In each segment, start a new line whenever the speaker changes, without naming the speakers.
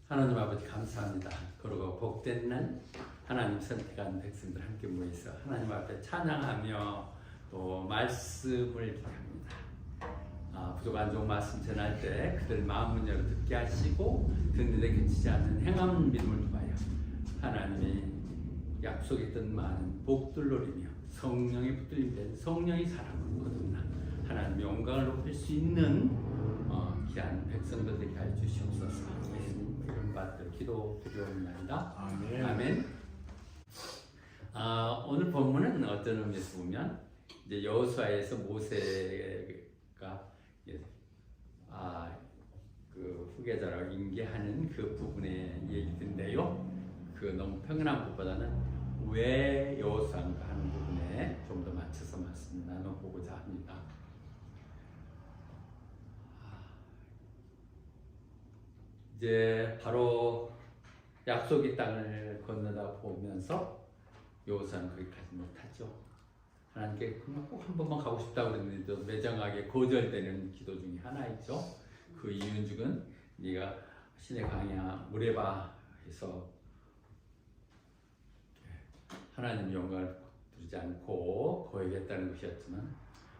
하나님 아버지 감사합니다. 그리고 복된 날 하나님 선택한 백성들 함께 모여서 하나님 앞에 찬양하며 또 말씀을 기도합니다. 부족한 종 말씀 전할 때 그들 마음을 열어 듣게 하시고 듣는데 그치지 않는 행함 믿음을 통하여 하나님이 약속했던 많은 복들 누리며 성령의 붙들림된 성령의 사랑을 거듭나 하나님의 영광을 높일 수 있는 귀한 백성들 되게 하여 주시옵소서. 예수님 이런 받들 기도 드리옵나이다. 아멘. 아멘. 오늘 본문은 어떤 의미에서 보면 이제 여호수아에서 모세가 그 후계자라고 인계하는 그 부분의 얘기인데요. 그 너무 평온한 것보다는 왜 여호수아인가 하는 부분에 좀 더 맞춰서 말씀 나눠보고자 합니다. 이제 바로 약속의 땅을 건너다 보면서 여호수아는 거기까지 못하죠. 하나님께 꼭 한 번만 가고 싶다고 그랬는데 매정하게 거절되는 기도 중에 하나이죠. 그 이유는 네가 신의 강야 무레바에서 하나님 영광을 부르지 않고 거역했다는 것이었지만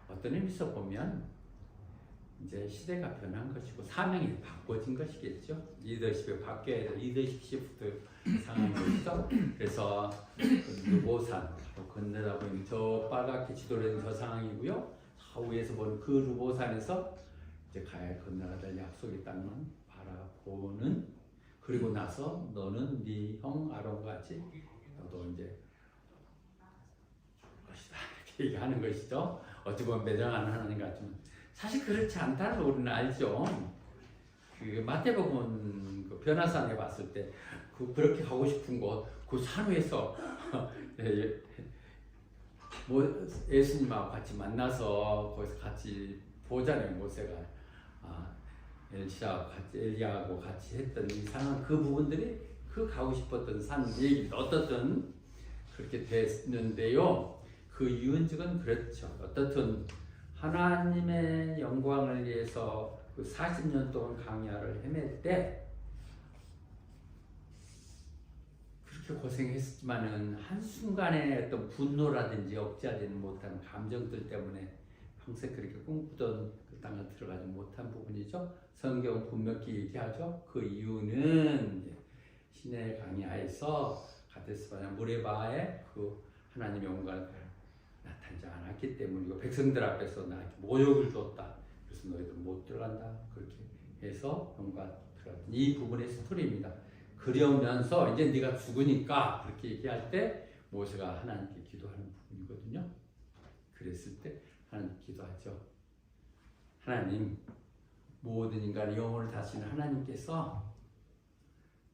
어떤 의미에서 보면 이제 시대가 변한 것이고 사명이 바꿔진 것이겠죠. 리더십이 바뀌어야 될 리더십 시프트 상황인 것이죠. 그래서 르보산 건너다 보면 저 빨갛게 지도된 저 상황이고요. 저 위에서 보는 그 르보산에서 이제 가야 건너가 될 약속의 땅을 바라보는, 그리고 나서 너는 네 형 아론과 같이 너도 이제 것이다 이렇게 얘기하는 것이죠. 어찌 보면 매정한 하나님 같지만 사실 그렇지 않다는 걸 우리는 알죠. 그 마태복음 그 변화산에 봤을 때 그렇게 가고 싶은 곳, 그 산 위에서 뭐 예수님하고 같이 만나서 거기서 같이 보잖아요. 모세가 엘리야하고 같이 했던 이상한 그 부분들이 그 가고 싶었던 산 얘기 어떻든 그렇게 됐는데요. 그 이유는 그렇죠. 어떻든 하나님의 영광을 위해서 그 40년 동안 강야를 헤맬 때 그렇게 고생했지만은 한순간에 어떤 분노라든지 억제하지 못하는 감정들 때문에 평생 그렇게 꿈꾸던 그 땅을 들어가지 못한 부분이죠. 성경 분명히 얘기하죠. 그 이유는 신의 강야에서 가데스 바네 무레바에 그 하나님의 영광을 나타나지 않았기 때문이고 백성들 앞에서 나에게 모욕을 줬다. 그래서 너희들 못 들어간다. 그렇게 해서 영광 들어갔던 이 부분의 스토리입니다. 그러면서 이제 네가 죽으니까 그렇게 얘기할 때 모세가 하나님께 기도하는 부분이거든요. 그랬을 때 하나님 기도하죠. 하나님, 모든 인간의 영혼을 다스리는 하나님께서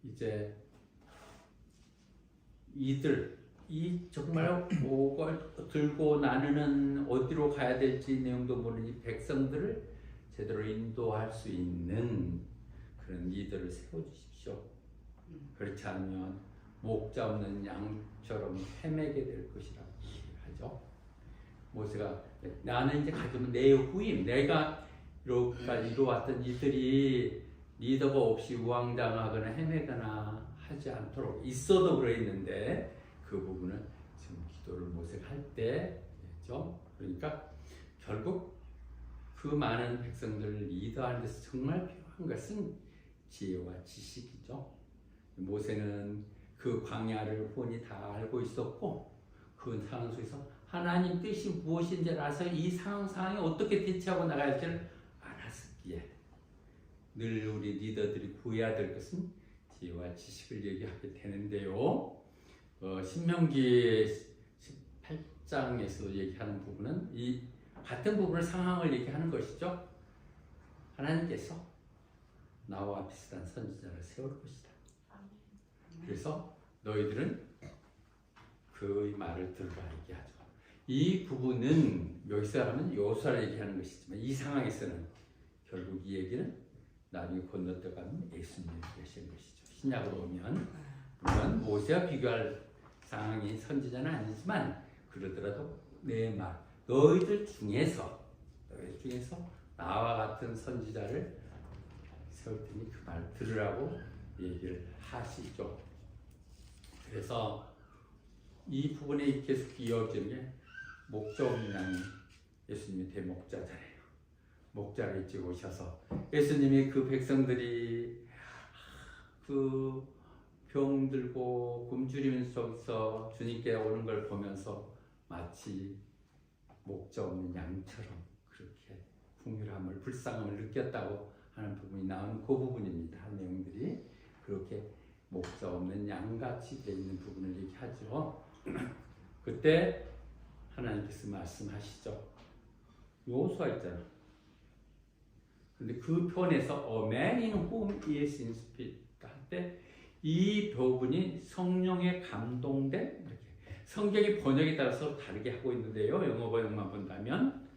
이제 이 정말 목을 들고 나누는 어디로 가야 될지 내용도 모르는 이 백성들을 제대로 인도할 수 있는 그런 리더를 세워주십시오. 그렇지 않으면 목자 없는 양처럼 헤매게 될 것이라고 하죠. 모세가 나는 이제 가지면 내 후임, 내가 이렇게까지 이루어왔던 이들이 리더가 없이 우왕좌왕하거나 헤매거나 하지 않도록 있어도 그랬는데 그 부분은 지금 기도를 모세가 할 때죠. 그러니까 결국 그 많은 백성들을 리더하는 데서 정말 필요한 것은 지혜와 지식이죠. 모세는 그 광야를 뻔히 다 알고 있었고 그 상황 속에서 하나님 뜻이 무엇인지 알아서 이 상황에 어떻게 대처하고 나갈지를 알았기에 늘 우리 리더들이 구해야 될 것은 지혜와 지식을 얘기하게 되는데요. 신명기 18장에서 얘기하는 부분은 이 같은 부분을 상황을 얘기하는 것이죠. 하나님께서 나와 비슷한 선지자를 세울 것이다. 그래서 너희들은 그 말을 들으라 얘기하죠. 이 부분은 여기서 하면 여호수아를 얘기하는 것이지만 이 상황에서는 결국 이 얘기는 나중에 건너뛰어가는 예수님을 얘기하시는 것이죠. 신약으로 보면 물론 모세와 비교할 상황이 선지자는 아니지만 그러더라도 내 말, 너희들 중에서 나와 같은 선지자를 세울 테니 그 말 들으라고 얘기를 하시죠. 그래서 이 부분에 계속 이어지는 게 목자 없는 양이 예수님이 대목자잖아요. 목자를 일찍 오셔서 예수님이 그 백성들이 그 병들고 굶주리는 속에서 주님께 오는 걸 보면서 마치 목자 없는 양처럼 그렇게 풍요함을 불쌍함을 느꼈다고 하는 부분이 나오는 그 부분입니다. 내용들이 그렇게 목자 없는 양같이 되어 있는 부분을 얘기하죠. 그때 하나님께서 말씀하시죠. 요수아 있잖아. 근데 그 편에서 A man in whom is in spirit 할 때 이 부분이 성령에 감동된 이렇게 성경의 번역에 따라서 다르게 하고 있는데요. 영어 번역만 본다면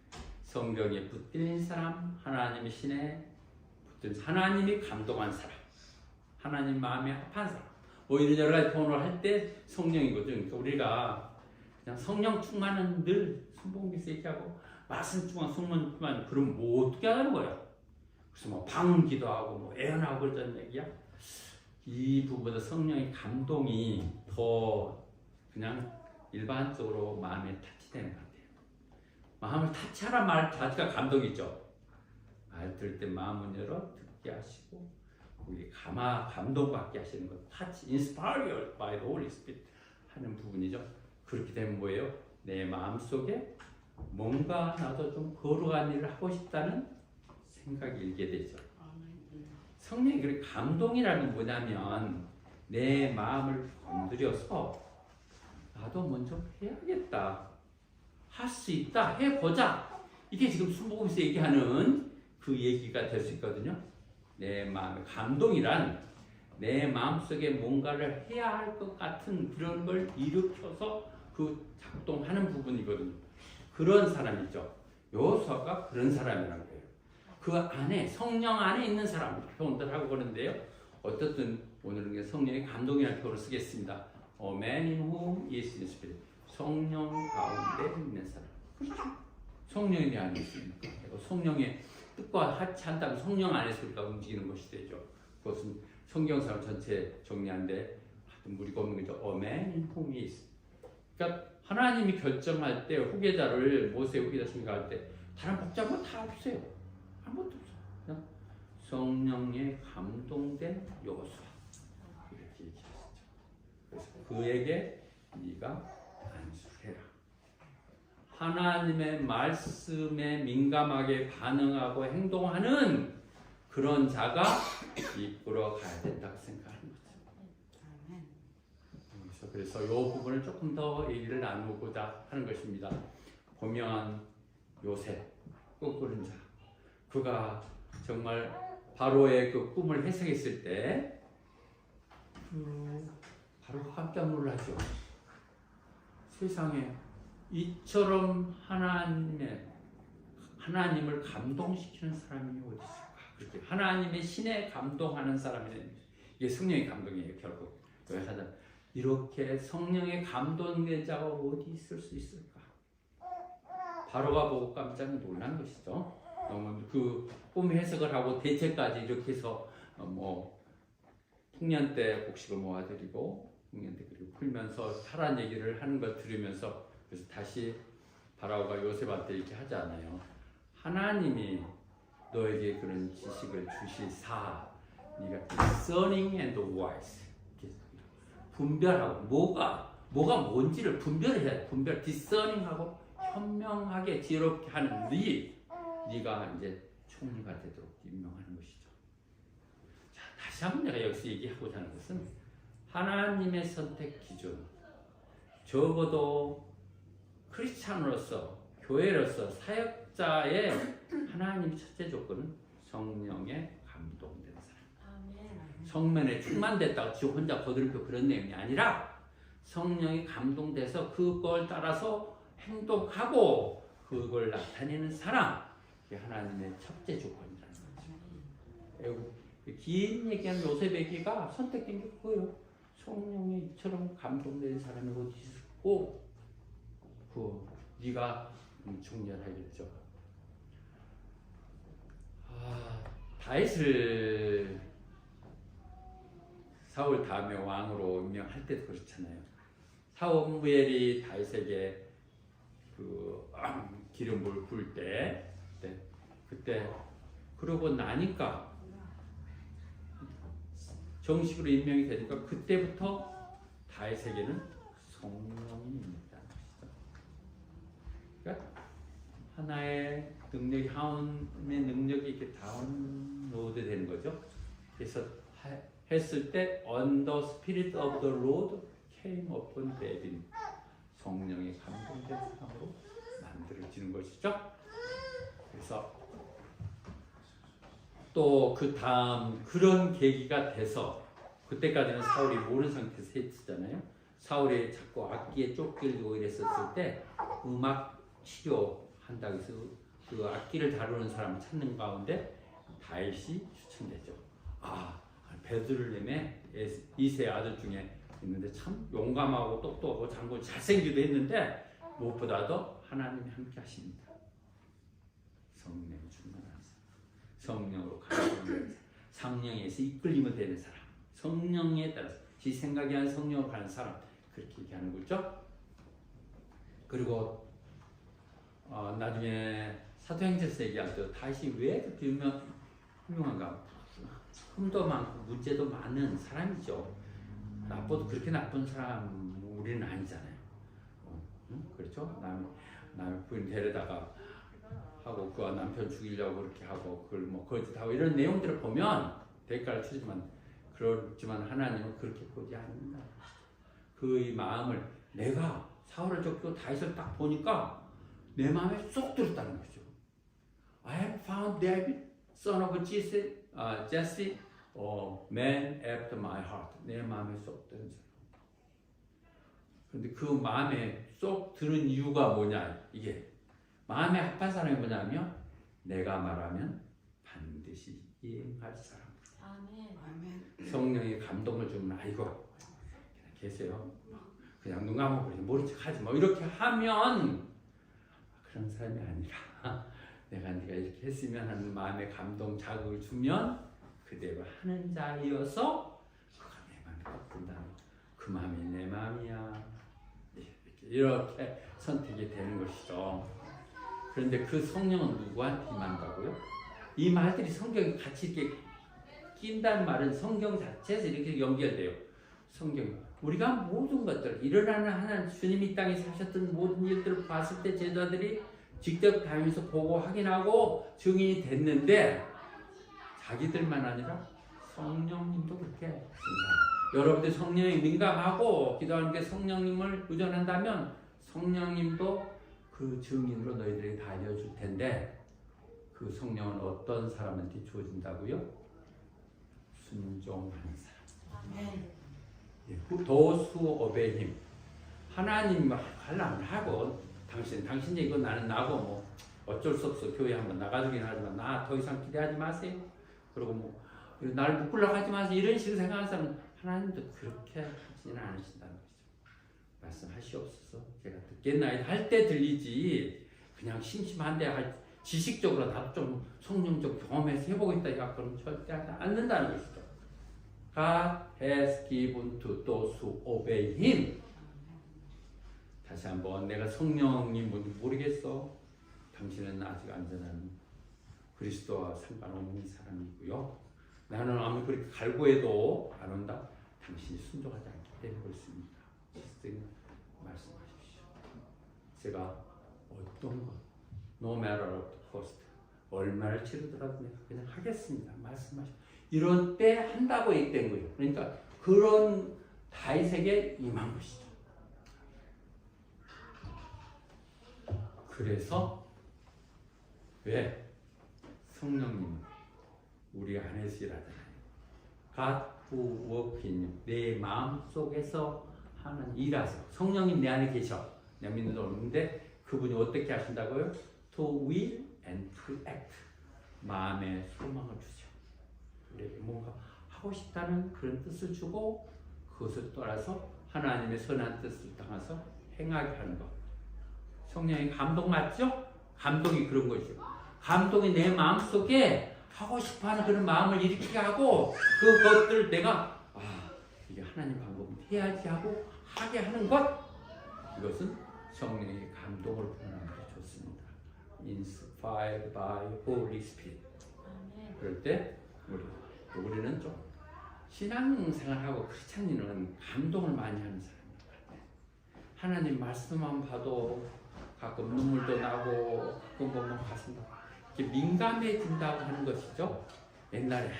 성경에 붙들린 사람, 하나님의 신에 붙들린 하나님이 감동한 사람, 하나님 마음에 합한 사람. 이런 여러 가지 번호를 할 때 성령이거든요. 그러니까 우리가 그냥 성령 충만은 늘 순복음에서 얘기하고 말씀 충만, 성령 충만 그럼 뭐 어떻게 하는 거야? 그래서 뭐 방기도 하고 뭐 애연하고 그러자는 얘기야. 이 부분에서 성령의 감동이 더 그냥 일반적으로 마음에 타치되는 것 같아요. 마음을 타치하란 말 자체가 감동이죠. 말 들을 때 마음을 열어 듣게 하시고 우리 감동받게 하시는 것, touch, inspired by the Holy Spirit 하는 부분이죠. 그렇게 되면 뭐예요? 내 마음 속에 뭔가 나도 좀 거룩한 일을 하고 싶다는 생각이 일게 되죠. 성령의 그 감동이라는 게 뭐냐면 내 마음을 건드려서 나도 먼저 해야겠다, 할 수 있다, 해보자. 이게 지금 순복음에서 얘기하는 그 얘기가 될 수 있거든요. 내 마음의 감동이란 내 마음속에 뭔가를 해야 할 것 같은 그런 걸 일으켜서 그 작동하는 부분이거든요. 그런 사람이죠. 여호수아가 그런 사람이라는 거예요. 그 안에 성령 안에 있는 사람 표현들 하고 그러는데요. 어떻든 오늘은 성령의 감동이라는 표현을 쓰겠습니다. A man in whom is in spirit. 성령 가운데 있는 사람. 그렇죠. 성령이 내 안에 있으니까. 성령의 뜻과 합치한다면 성령 안에서 우리가 움직이는 것이 되죠. 그것은 성경사로 전체 정리한데 하여튼 무리가 없는 거죠. A man in whom is. 그러니까 하나님이 결정할 때 후계자를 모세 후계자 중간할 때 다른 복잡한 거 다 없어요. 아무것도 없어. 그냥 성령에 감동된 여호수아 이렇게 얘기하시죠. 그래서 그에게 네가 안수해라. 하나님의 말씀에 민감하게 반응하고 행동하는 그런 자가 이끌어 가야 된다고 생각하는 거죠. 그래서 이 부분을 조금 더 얘기를 나누고자 하는 것입니다. 보면 요셉, 꿈꾸는 자. 그가 정말 바로의 그 꿈을 해석했을 때 바로가 깜짝 놀라죠. 세상에 이처럼 하나님을 감동시키는 사람이 어디 있을까? 그렇게 하나님의 신에 감동하는 사람이 이게 성령의 감동이에요. 결국 이렇게 성령의 감동된 자가 어디 있을 수 있을까? 바로가 보고 깜짝 놀란 것이죠. 그 꿈 해석을 하고 대체까지 이렇게 해서 풍년 때 곡식을 모아드리고 풍년 때 그리고 풀면서 하란 얘기를 하는 걸 들으면서 그래서 다시 바라오가 요셉한테 이렇게 하지 않아요. 하나님이 너에게 그런 지식을 주시사 네가 discerning and wise 분별하고 뭐가 뭔지를 분별해야 돼. discerning하고 현명하게 지혜롭게 하는 네가 이제 총리가 되도록 임명하는 것이죠. 자, 다시 한번 내가 여기서 얘기하고자 하는 것은 하나님의 선택 기준, 적어도 크리스찬으로서 교회로서 사역자의 하나님의 첫째 조건은 성령에 감동된 사람. 성령에 충만됐다고 지 혼자 거들떠 그런 내용이 아니라 성령이 감동돼서 그걸 따라서 행동하고 그걸 나타내는 사람. 그게 하나님의 첫째 조건이라는 거죠. 긴 얘기한 요셉 얘기가 선택된 게 그거예요. 성령이 이처럼 감동된 사람이 어디 있고 네가 총련하겠죠. 다윗을 사울 다음에 왕으로 임명할 때도 그렇잖아요. 사무엘이 다윗에게 그 기름을 부을 때 그때 그러고 나니까 정식으로 임명이 되니까 그때부터 다윗에게는 성령이 임했다는 것이죠. 그러니까 하나의 능력이 하나의 능력이 이렇게 다운로드 되는 거죠. 그래서 했을 때 On the Spirit of the Lord came upon David. 성령의 감동된 사람으로 만들어지는 것이죠. 그래서 또 그 다음 그런 계기가 돼서 그때까지는 사울이 모르는 상태에서 했잖아요. 사울이 자꾸 악기에 쫓기고 이랬었을 때 음악 치료한다고 해서 그 악기를 다루는 사람을 찾는 가운데 다윗이 추천되죠. 베들레헴의 2세 아들 중에 있는데 참 용감하고 똑똑하고 장군 잘생기도 했는데 무엇보다도 하나님이 함께 하십니다. 성령 충만한 사람, 성령으로 가는 사람, 성령에서 이끌리면 되는 사람, 성령에 따라서 지 생각이 한 성령으로 가는 사람, 그렇게 얘기하는 거죠. 그리고 나중에 사도행전에서 얘기할 때 다윗이 왜 그렇게 훌륭한가? 흠도 많고 문제도 많은 사람이죠. 나빠도 그렇게 나쁜 사람 우리는 아니잖아요. 그렇죠? 남의 부인 데려다가 하고 그 남편 죽이려고 그렇게 하고 그걸 뭐 거짓하고 이런 내용들을 보면 대가를 치지만 그렇지만 하나님은 그렇게 보지 않는다. 그의 마음을 내가 사울을 쫓고 다윗을 딱 보니까 내 마음에 쏙 들었다는 거죠. I have found David, son of Jesse, man after my heart. 내 마음에 쏙 드는 사람. 그런데 그 마음에 쏙 드는 이유가 뭐냐? 이게 마음에 합한 사람이 뭐냐면 내가 말하면 반드시 이행할 사람. 아멘. 성령의 감동을 주면 아이고 그냥 계세요. 그냥 눈 감고 모른 척하지 뭐 이렇게 하면 그런 사람이 아니라 내가 네가 이렇게 했으면 하는 마음의 감동 자극을 주면 그대로 하는 자이어서 그가 내 마음에 딱 든다. 그 마음이 내 마음이야. 이렇게 선택이 되는 것이죠. 그런데 그 성령은 누구한테 임한다고요? 이 말들이 성경에 같이 이렇게 낀다는 말은 성경 자체에서 이렇게 연결돼요. 성경 우리가 모든 것들 일어나는 하나님 주님이 이 땅에 사셨던 모든 일들을 봤을 때 제자들이 직접 다니면서 보고 확인하고 증인이 됐는데 자기들만 아니라 성령님도 그렇게 생각합니다. 여러분들 성령에 민감하고 기도하는 게 성령님을 의존한다면 성령님도 그 증인으로 너희들에게 다 알려줄 텐데 그 성령은 어떤 사람한테 주어진다고요? 순종하는 사람. Those who obey him. 하나님 하려면 하고 당신 얘기고 나는 나고 뭐 어쩔 수 없어. 교회 한번 나가주긴 하지만 나 더 이상 기대하지 마세요. 그리고 뭐 나를 묶으려고 하지 마세요. 이런 식으로 생각하는 사람은 하나님도 그렇게 하지는 않으신다는 거죠. 말씀하시옵소서. 제가 듣겠나이다 할 때 들리지 그냥 심심한데 지식적으로 나도 좀 성령적 경험해서 해보겠다 이거 그럼 절대 하지 않는다는 것이죠. God has given to those who obey him. 다시 한번 내가 성령님 뭔지 모르겠어. 당신은 아직 안전한 그리스도와 상관없는 사람이고요. 나는 아무리 그렇게 갈구해도 안 온다. 당신이 순종하지 않기 때문에 그렇습니다. 말씀하십시오. 제가 어떤 것, no matter what the cost, 얼마를 치르더라도 내가 그냥 하겠습니다. 말씀하십시오. 이런 때 한다고 얘기된 거예요. 그러니까 그런 다윗에게 임한 것이죠. 그래서 왜 성령님 우리 안에서 일하잖아요. God who work in you. 내 마음 속에서 하는 일하세요. 성령님 내 안에 계셔. 내가 믿는 줄 없는데 그분이 어떻게 하신다고요? To will and to act. 마음에 소망을 주죠. 우리에게 뭔가 하고 싶다는 그런 뜻을 주고 그것을 따라서 하나님의 선한 뜻을 따라서 행하게 하는 것. 성령의 감동 맞죠? 감동이 그런 거죠. 감동이 내 마음속에 하고 싶어하는 그런 마음을 일으키게 하고 그것들 내가 이게 하나님 방법은 해야지 하고 하게 하는 것, 이것은 성령의 감동을 표현하는 게 좋습니다. Inspired by Holy Spirit. 그럴 때 우리는 좀 신앙생활하고 크리스찬인은 감동을 많이 하는 사람인 것 같아요. 하나님 말씀만 봐도 가끔 눈물도 나고 가끔 보면 가슴도 이렇게 민감해진다고 하는 것이죠. 옛날에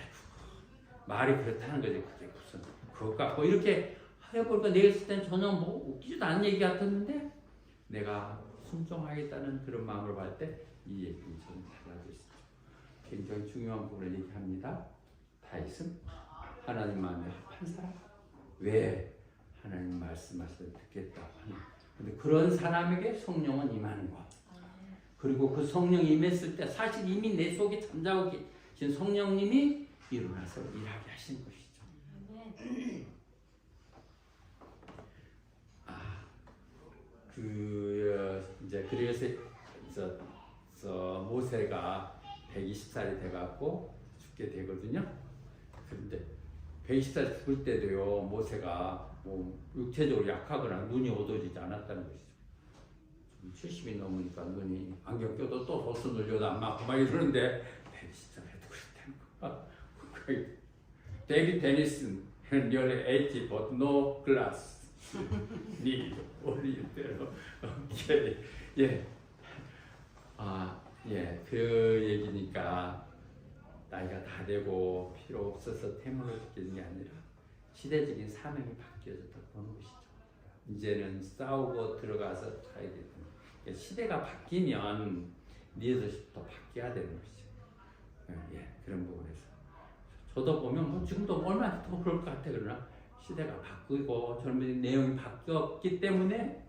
말이 그렇다는 거죠. 그게 무슨 그것 같고 이렇게 해보니까 내가 있을 땐 전혀 뭐 웃기지도 않은 얘기 같았는데 내가 순종하겠다는 그런 마음을 받을 때 이 얘기는 좀 달라질 수 있죠. 굉장히 중요한 부분을 얘기합니다. 다윗은 하나님 마음에 합한 사람. 왜? 하나님 말씀하셔서 듣겠다고 하는. 근데 그런 사람에게 성령은 임하는 것. 그리고 그 성령이 임했을 때 사실 이미 내 속에 잠자고 계신 성령님이 일어나서 일하게 하시는 것이죠. 이제 그래서 모세가 120살이 돼갖고 죽게 되거든요. 그런데 120살 죽을 때도요, 모세가 뭐 육체적으로 약하거나 눈이 어두워지지 않았다는 것이죠. 70이 넘으니까 눈이 안경 껴도 또 도수 늘려도 안 맞고 막 이러는데 120살 해도 그랬다는 거야. 데이비드 데니슨, nearly 80 but no glass. 니 어릴 때로 오케이. 예. 그 얘기니까 나이가 다 되고 필요 없어서 태물을 느끼는 게 아니라 시대적인 사명이 바뀌어졌다 보는 것이죠. 이제는 싸우고 들어가서 가야 되는 시대가 바뀌면 리더십도 바뀌어야 되는 것이죠. 그런 부분에서 저도 보면 뭐 지금도 얼마나 더 그럴 것 같아. 그러나 시대가 바뀌고 젊은 내용이 바뀌었기 때문에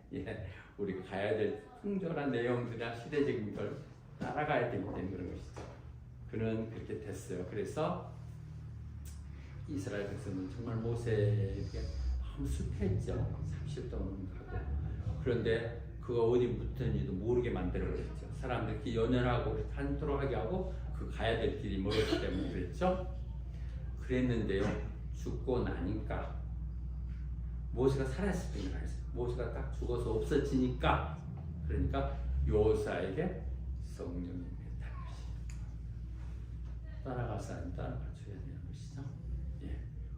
우리가 가야 될 풍절한 내용들이나 시대적인 걸 따라가야 되기 때문에 그런 것이죠. 그는 그렇게 됐어요. 그래서 이스라엘 백성은 정말 모세에게 너무 sul했죠. 30동은 가고. 그런데 그가 어디 묻든지도 모르게 만들어버렸죠. 사람들이 이렇게 연연하고 산토록 하게 하고 그 가야 될 길이 멀었기 때문에 그랬죠. 그랬는데요. 죽고 나니까 모세가 살아있을 때는 알았어요. 모세가 딱 죽어서 없어지니까 그러니까 여호수아에게 성령이 임했다는 것이죠. 따라가서 안 따라가줘야 되는 것이죠.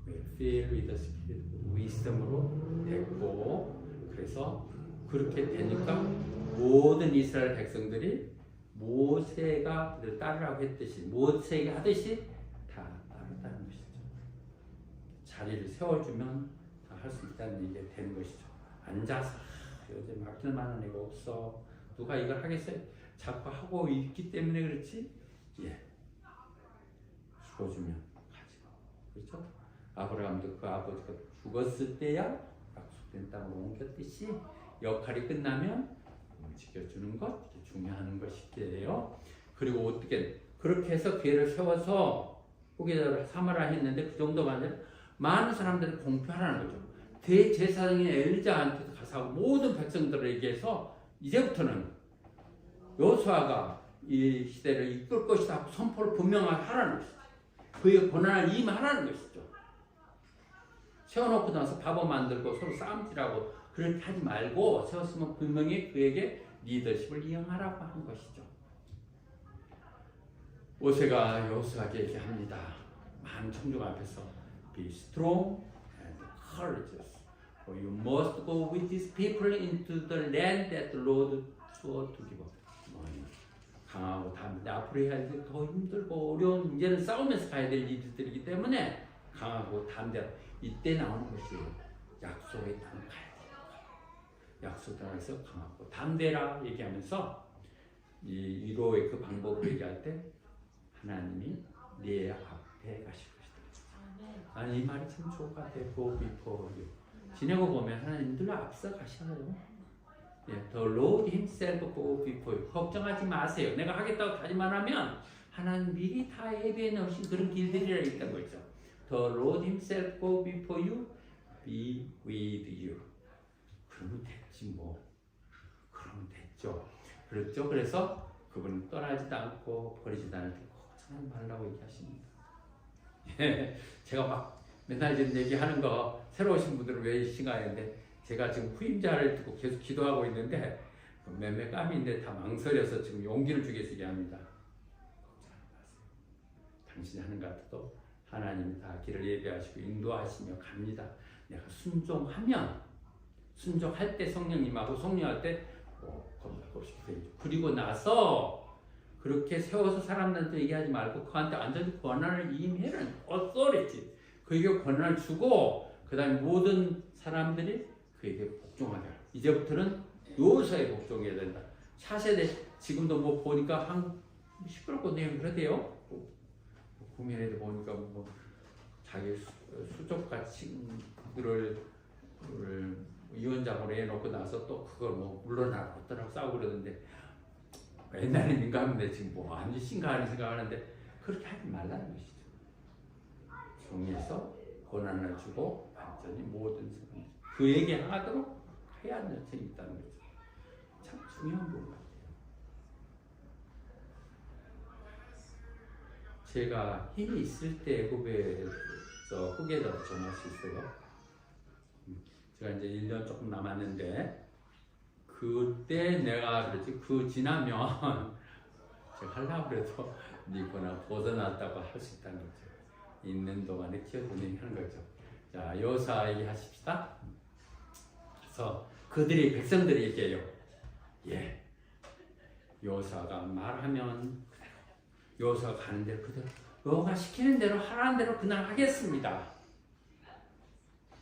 We feel with the Spirit, wisdom으로 됐고 그래서 그렇게 되니까 모든 이스라엘 백성들이 모세가 따르라고 했듯이 모세가 하듯이 다 따랐다는 것이죠. 자리를 세워주면 다 할 수 있다는 얘기가 되는 것이죠. 앉아서 요새 맡길 만한 애가 없어. 누가 이걸 하겠어요? 자꾸 하고 있기 때문에 그렇지. 죽어주면 가지고 그렇죠? 아브라함도 그 아버지가 죽었을 때야 약속된 땅으로 옮겼듯이 역할이 끝나면 움직여주는 것 이게 중요한 것이에요. 그리고 어떻게 그렇게 해서 기회를 세워서 후계자를 삼으라 했는데 그 정도만 아니라 많은 사람들이 공표하라는 거죠. 대제사장인 엘리자한테 가서 모든 백성들에게서 이제부터는 여호수아가 이 시대를 이끌 것이다 하고 선포를 분명하게 하라는 것이죠. 그의 권한을 임하라는 것이죠. 세워놓고 나서 바보 만들고 서로 싸움질하고 그렇게 하지 말고 세웠으면 분명히 그에게 리더십을 이용하라고 한 것이죠. 모세가 여호수아에게 얘기합니다. 많은 청중 앞에서 Be strong and courageous, for you must go with these people into the land that the Lord swore to give. 강하고 담대 앞으로 해야 될 더 힘들고 어려운 이제는 싸우면서 가야 될 일들이기 때문에 강하고 담대 이때 나오는 것이 약속의 땅을 가야 돼요. 약속 땅에서 강하고 담대라 얘기하면서 이 위로의 그 방법을 얘기할 때 하나님이 네 앞에 가실 것이다. 아니 이 말이 참 좋을 것 같아요. Go before you. 지내고 보면 하나님 늘 앞서 가셔요. The Lord Himself go before you. 걱정하지 마세요. 내가 하겠다고 다짐만 하면 하나님 미리 다 예비해 놓으신 그런 길들이라 있다는 거죠. The Lord Himself go before you, be with you. 그러면 됐지 뭐. 그러면 됐죠. 그렇죠. 그래서 그분은 떠나지도 않고 버리지도 않을 때 걱정하지 말라고 얘기하십니다. 제가 막 맨날 이런 얘기하는 거 새로 오신 분들은 왜 신가하는데 제가 지금 후임자를 두고 계속 기도하고 있는데 몇몇 깜인데 다 망설여서 지금 용기를 주기 위해서 얘기합니다. 당신이 하는 것 같아도 하나님이 다 길을 예비하시고 인도하시며 갑니다. 내가 순종할 때 성령님하고 성령할 때 겁날 거 없이 기도해줘. 그리고 나서 그렇게 세워서 사람들한테 얘기하지 말고 그한테 완전히 권한을 임해는 authority. 그에게 권한을 주고 그 다음에 모든 사람들이 그에게 복종하게. 이제부터는 요소에 복종해야 된다. 차세대 지금도 뭐 보니까 한 시끄럽고 내용 그러대요. 구매해도 보니까 뭐 자기 수족과 친구들을 위원장으로 해놓고 나서 또 그걸 뭐 물러나라 어떠라고 싸우고 그러는데 옛날에 민감한데 지금 뭐 아주 심각한 생각하는데 그렇게 하지 말라는 것이죠. 정의해서 권한을 주고 완전히 모든 사람 그에게 하도록 해야 하는 여정이 있다는 거죠. 참 중요한 부분 같아요. 제가 힘이 있을 때 애굽에서 후계자로 전할 수 있어요. 제가 이제 1년 조금 남았는데 그때 내가 그랬지 그 지나면 제가 하려고 그래도 니거나 벗어났다고 할 수 있다는 거죠. 있는 동안에 키워드는 하는 거죠. 자, 여호사 얘기하십시다. 그래서 그들이 백성들이 얘기해요. 예, 여호사가 말하면 그대로, 여호사가 가는 대로 그대로, 여호가 시키는 대로 하라는 대로 그날 하겠습니다.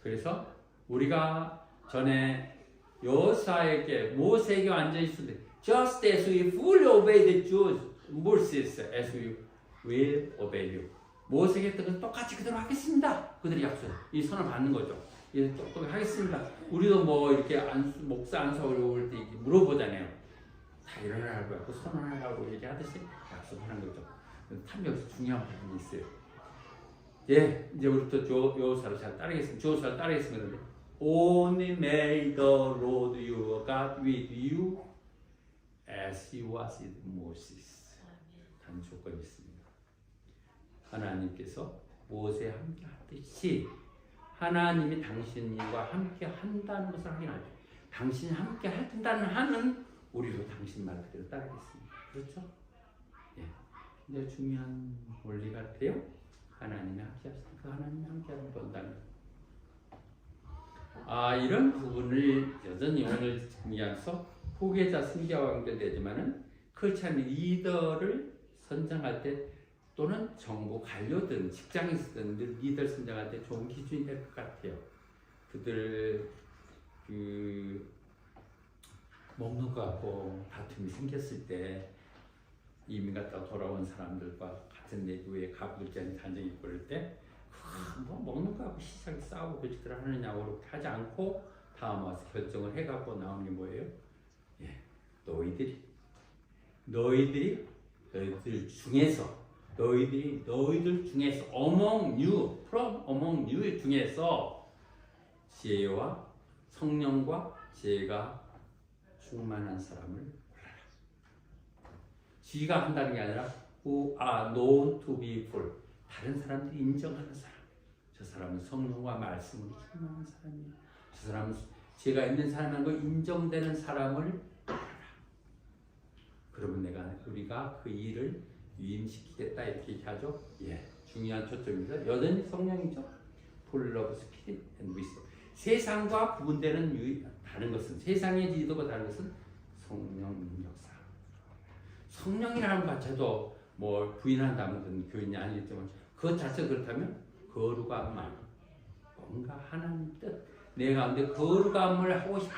그래서 우리가 전에 여호사에게 모세에게 완전히 있을 때 just as we fully obey the Jews, Moses as we will obey you. 모세에게 했던 건 똑같이 그대로 하겠습니다. 그들이 약속, 이 선을 받는 거죠. 이 똑똑히 하겠습니다. 우리도 뭐 이렇게 목사 안수하고 올 때 물어보잖아요. 다 일어나라고 하고 선언하라고 얘기하듯이 약속하는 거죠. 참 여기서 중요한 부분이 있어요. 예, 이제 우리부터 여호사를 잘 따르겠습니다. 여호사를 따르겠습니다. Only may the Lord your God with you as he was with Moses. 단 조건이 있습니다. 하나님께서 모세와 함께 하듯이 하나님이 당신과 함께 한다는 것을 확인하죠. 당신이 함께 한다는 한은 우리도 당신 말 그대로 따르겠습니다. 그렇죠? 예. 근데 중요한 원리 같아요. 하나님이 함께 하시다. 그 하나님이 함께 하는 본다는. 이런 부분을 여전히 오늘 정리하면서 후계자 승자와 연결되지만은 그렇지 않은 리더를 선정할 때 또는 정부 관료든 직장에서든 늘 리더를 선정할 때 좋은 기준이 될 것 같아요. 그들 먹는 거 갖고 다툼이 생겼을 때 이민 갔다 돌아온 사람들과 같은 내부의 가부들끼리 단정이 있고 그럴 때 뭐 먹는 거 갖고 시작에 싸우고 그짓들 하느냐고 그렇게 하지 않고 다음 와서 결정을 해갖고 나온 게 뭐예요? 예, 너희들 중에서 among you, from among you 중에서 지혜와 성령과 지혜가 충만한 사람을 골라라. 지가 한다는 게 아니라 who are known to be full. 다른 사람들이 인정하는 사람. 저 사람은 성령과 말씀으로 충만한 사람이야. 저 사람은 지혜가 있는 사람이라는 거 인정되는 사람을 골라라. 그러면 우리가 그 일을 위임시키겠다 이렇게 얘기하죠. 예, 중요한 초점입니다. 여전히 성령이죠. Full of Spirit and Wisdom. 세상과 구분되는 다른 것은 세상의 리더가 다른 것은 성령 역사. 성령이라는 것 자체도 뭐 부인한다면 그건 교인이 아니겠지만 그것 자체가 그렇다면 거룩한 말, 뭔가 하나님 뜻, 내 가운데 거룩함을 하고 싶은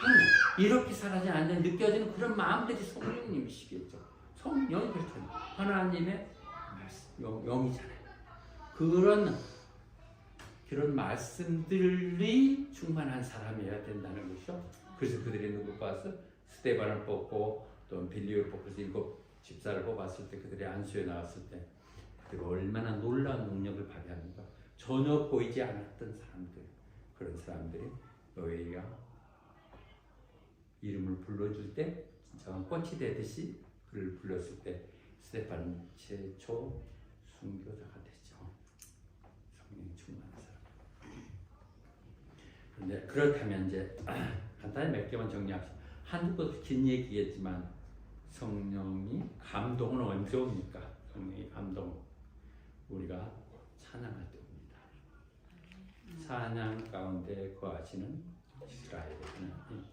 이렇게 살아지 않는 느껴지는 그런 마음들이 성령님이시겠죠. 성령이 그렇잖아요. 하나님의 말씀, 영이잖아요. 그런 말씀들이 충만한 사람이어야 된다는 것이죠. 그래서 그들이 누구 뽑아서 스데반을 뽑고 또 빌리를 뽑아서 7 집사를 뽑았을 때 그들이 안수에 나왔을 때 그들이 얼마나 놀라운 능력을 발휘하는가. 전혀 보이지 않았던 사람들, 그런 사람들이 너희가 이름을 불러줄 때 진짜 꽃이 되듯이 그를 불렀을 때 스데반은 최초 순교자가 되죠. 성령 충만한 사람. 네, 그렇다면 이제 간단히 몇 개만 정리합시다. 한두 번 긴 얘기겠지만 성령이 감동은 언제 옵니까? 성령이 감동 우리가 찬양할 때 옵니다. 찬양 가운데 거하시는 이스라엘의 하나님.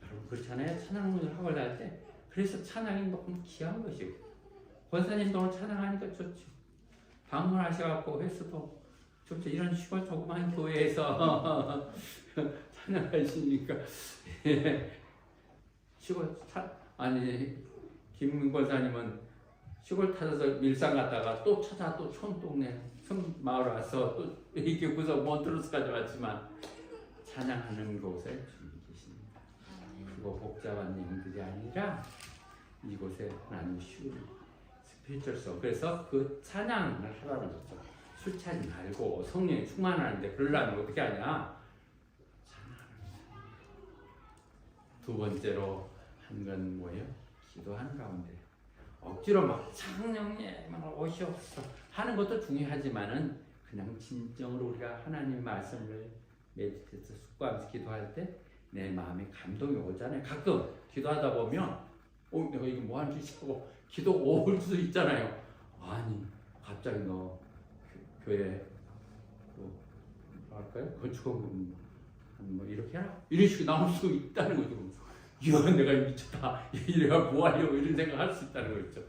여러분 그렇잖아요. 찬양을 하고 날 때 그래서 찬양이 너무 귀한 것이고 권사님도 오늘 찬양하니까 좋죠. 방문하셔갖고 회수도 좋죠. 이런 시골 조그만 교회에서 찬양하시니까 시골 아니 김 권사님은 시골 찾아서 밀상 갔다가 또 찾아 또 촌동네 마을 와서 또 이렇게 구석 몬트루스까지 왔지만 찬양하는 곳에 주님 계십니다. 그리고 복잡한 내용들이 아니라 이곳에 하나님 쉬운 스피리추얼성. 그래서 그 찬양을 하라는 거죠. 술 취하지 말고 성령이 충만하는데 그러려면 어떻게 하냐? 찬양하는. 두 번째로 한 건 뭐예요? 기도하는 가운데 억지로 막 성령님 막 오시옵소서 하는 것도 중요하지만은 그냥 진정으로 우리가 하나님 말씀을 메디테이트 숙고하면서 기도할 때 내 마음에 감동이 오잖아요. 가끔 기도하다 보면 내가 이거 뭐 하는 짓이고 기도 올 수도 있잖아요. 아니 갑자기 너 교회 뭐 할까요? 건축원 뭐 이렇게 해라? 이런 식으로 나올 수 있다는 거죠. 이야 내가 미쳤다. 이래가 뭐 하려고 이런 생각할 수 있다는 거죠.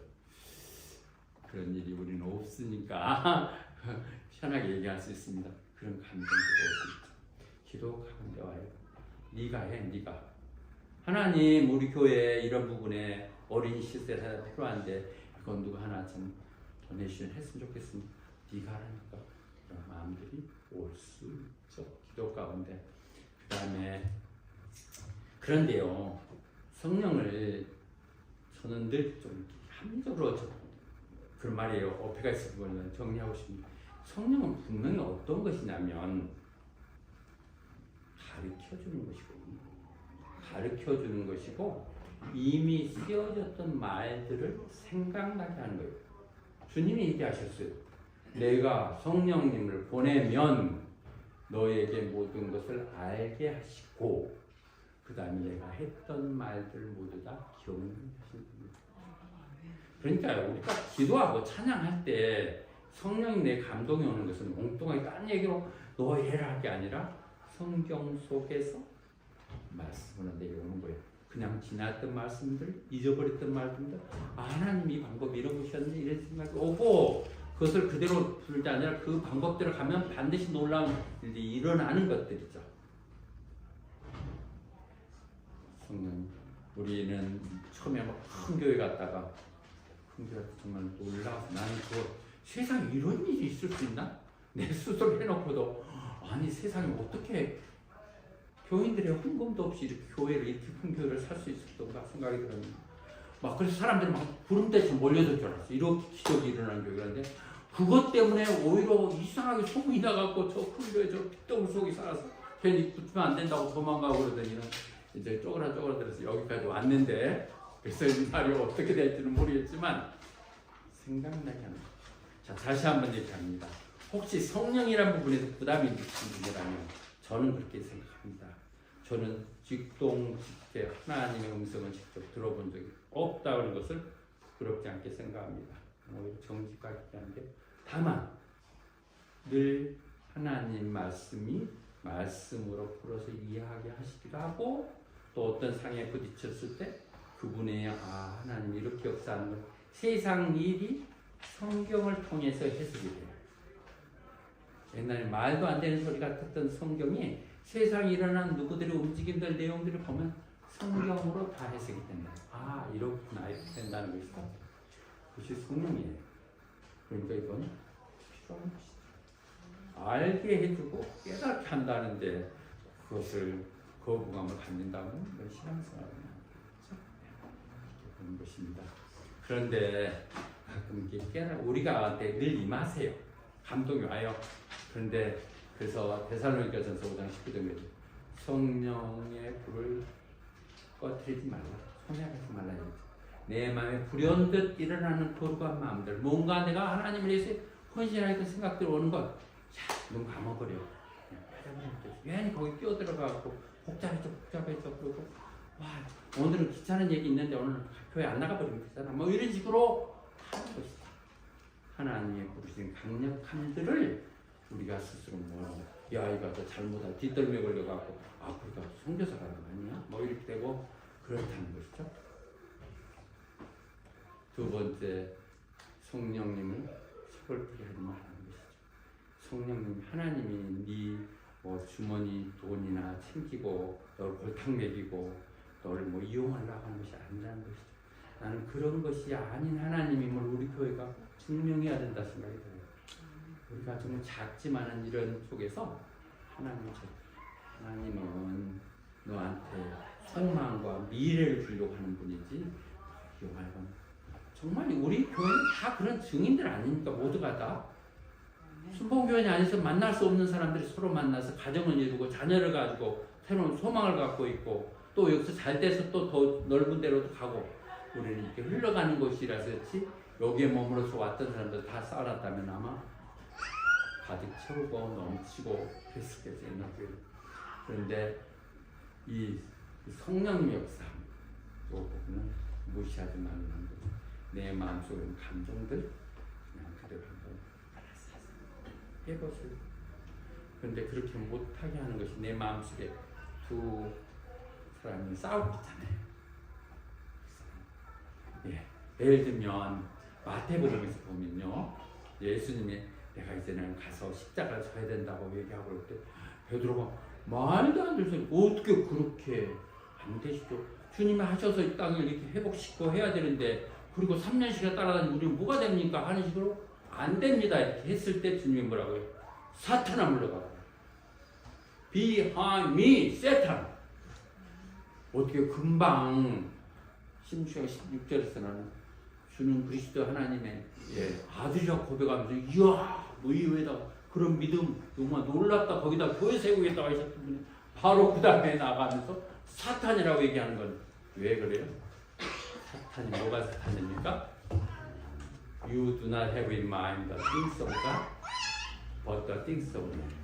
그런 일이 우리는 없으니까 편하게 얘기할 수 있습니다. 그런 감정도 없습니다. 기도 가운데 와요. 네가 해, 네가. 하나님 우리 교회에 이런 부분에 어린이 시설 하나 필요한데 그건 누가 하나 좀 도네이션 했으면 좋겠습니다. 네가 하라니까 그런 마음들이 올 수 있죠. 기도 가운데. 그 다음에 그런데요 성령을 저는 늘 좀 합리적으로 그런 말이에요. 어폐가 있을 거는 정리하고 싶습니다. 성령은 분명히 어떤 것이냐면 가르쳐주는 것이고 이미 쓰여졌던 말들을 생각나게 하는 거예요. 주님이 얘기하셨어요. 내가 성령님을 보내면 너에게 모든 것을 알게 하시고 그 다음에 내가 했던 말들 모두 다 기억나게 하시는 겁니다. 그러니까 우리가 기도하고 찬양할 때 성령이 내 감동이 오는 것은 엉뚱하게 딴 얘기로 너 해라 할 게 아니라 성경 속에서 말씀으로 내려오는 거예요. 그냥 지났던 말씀들, 잊어버렸던 말씀들, 하나님이 이 방법이 이런 것이었는데 이런 생각이 오고 그것을 그대로 풀지 아니라 그 방법대로 가면 반드시 놀라운 일이 일어나는 것들이죠. 성령, 우리는 처음에 막 큰 교회 갔다가 큰 교회 정말 놀라서 나는 세상에 이런 일이 있을 수 있나? 내 스스로 해놓고도 아니 세상에 어떻게 교인들의 헌금도 없이 이렇게 교회를 이렇게 큰 교회를 살 수 있었던가 생각이 들었는데 막 그래서 사람들이 막 구름대처럼 몰려들 줄 알았어. 이렇게 기적이 일어나는 교회인데 그것 때문에 오히려 이상하게 소문이 나갖고 저 큰 교회 저 핏덩 속에 살아서 괜히 붙으면 안 된다고 도망가고 그러더니는 이제 쪼그라들어서 여기까지 왔는데 그래서 이 말이 어떻게 될지는 모르겠지만 생각나게 하는 거예요. 자 다시 한번 얘기합니다. 혹시 성령이라는 부분에서 부담이 느끼는 분이라면 저는 그렇게 생각합니다. 저는 직동직대 하나님의 음성을 직접 들어본 적이 없다는 것을 부끄럽지 않게 생각합니다. 오히려 정직하게 하는데 다만 늘 하나님 말씀이 말씀으로 풀어서 이해하게 하시기도 하고 또 어떤 상에 부딪혔을 때 그분의 하나님이 이렇게 역사하는 것 세상 일이 성경을 통해서 해석이 돼요. 옛날에 말도 안 되는 소리 같았던 성경이 세상에 일어난 누구들의 움직임들 내용들을 보면 성경으로 다 해석이 된다. 이렇구나 이렇게 된다는 것이다. 그것이 성령이에요. 그러니까 이건 필요한 것이죠. 알게 해주고 깨닫게 한다는데 그것을 거부감을 갖는다면 이건 신앙생활은 아니죠. 그런 것입니다. 그런데 가끔 이렇게 우리가 늘 임하세요. 감동이 와요. 그런데 그래서 데살로니가전서 5장 19절에 성령의 불을 꺼뜨리지 말라. 소멸하지 말라. 내 마음에 불현듯 일어나는 거룩한 마음들, 뭔가 내가 하나님을 위해서 헌신하겠다는 생각들이 오는 것, 눈 감아버려. 그냥 잘못했어. 괜히 거기 끼어들어가고 복잡해져 그러고 와 오늘은 귀찮은 얘기 있는데 오늘 교회 안 나가버리면 되잖아. 뭐 이런 식으로 하는 것이다. 하나님의 부르신 강력함들을 우리가 스스로 야 이거 저 잘못한 뒷덜미 걸려갖고 그러니까 성교사 가는 거 아니야? 뭐 이렇게 되고 그렇다는 것이죠. 두 번째 성령님을 서글프게 하지 말라는 것이죠. 성령님 하나님이 네 주머니 돈이나 챙기고 너를 골탕 먹이고 너를 이용하려고 하는 것이 아니라는 것이죠. 나는 그런 것이 아닌 하나님임을 우리 교회가 증명해야 된다 생각이 들어요. 우리가 정말 작지만은 이런 속에서 하나님은 너한테 소망과 미래를 주려고 하는 분이지 이용하는 정말 우리 교회는 다 그런 증인들 아닙니까? 모두가 다 순복음교회 안에서 만날 수 없는 사람들이 서로 만나서 가정을 이루고 자녀를 가지고 새로운 소망을 갖고 있고 또 여기서 잘 돼서 또 더 넓은 데로도 가고 우리는 이렇게 흘러가는 곳이라서 그렇지 여기에 머물러서 왔던 사람들 다 쌓아놨다면 아마 가득 채우고 넘치고 그랬을겠죠. 그런데 이 성령 역사 이 부분은 무시하지 말라는 거죠. 내 마음속에 있는 감정들 그냥 그대로 한번 해보세요. 그런데 그렇게 못하게 하는 것이 내 마음속에 두 사람이 싸우고 있잖아요. 예, 예를 들면 마태복음에서 보면요, 예수님이 내가 이제는 가서 십자가를 져야 된다고 얘기하고 그럴 때 베드로가 말도 안 되는 소리 어떻게 그렇게 안 되시죠? 주님이 하셔서 이 땅을 이렇게 회복시키고 해야 되는데 그리고 3년씩이나 따라다니면 우리는 뭐가 됩니까? 하는 식으로 안 됩니다. 이렇게 했을 때 주님이 뭐라고요? 사탄아 물러가고 Behind me, Satan. 어떻게 금방 16절에서 나는 주는 그리스도 하나님의 아들이라고 고백하면서 이야 너 이외에다 그런 믿음 정말 놀랍다 거기다 교회 세우겠다고 하셨던 분이 바로 그 다음에 나가면서 사탄이라고 얘기하는 건 왜 그래요? 사탄이 뭐가 사탄입니까? You do not have in mind the things of God, but the things of man.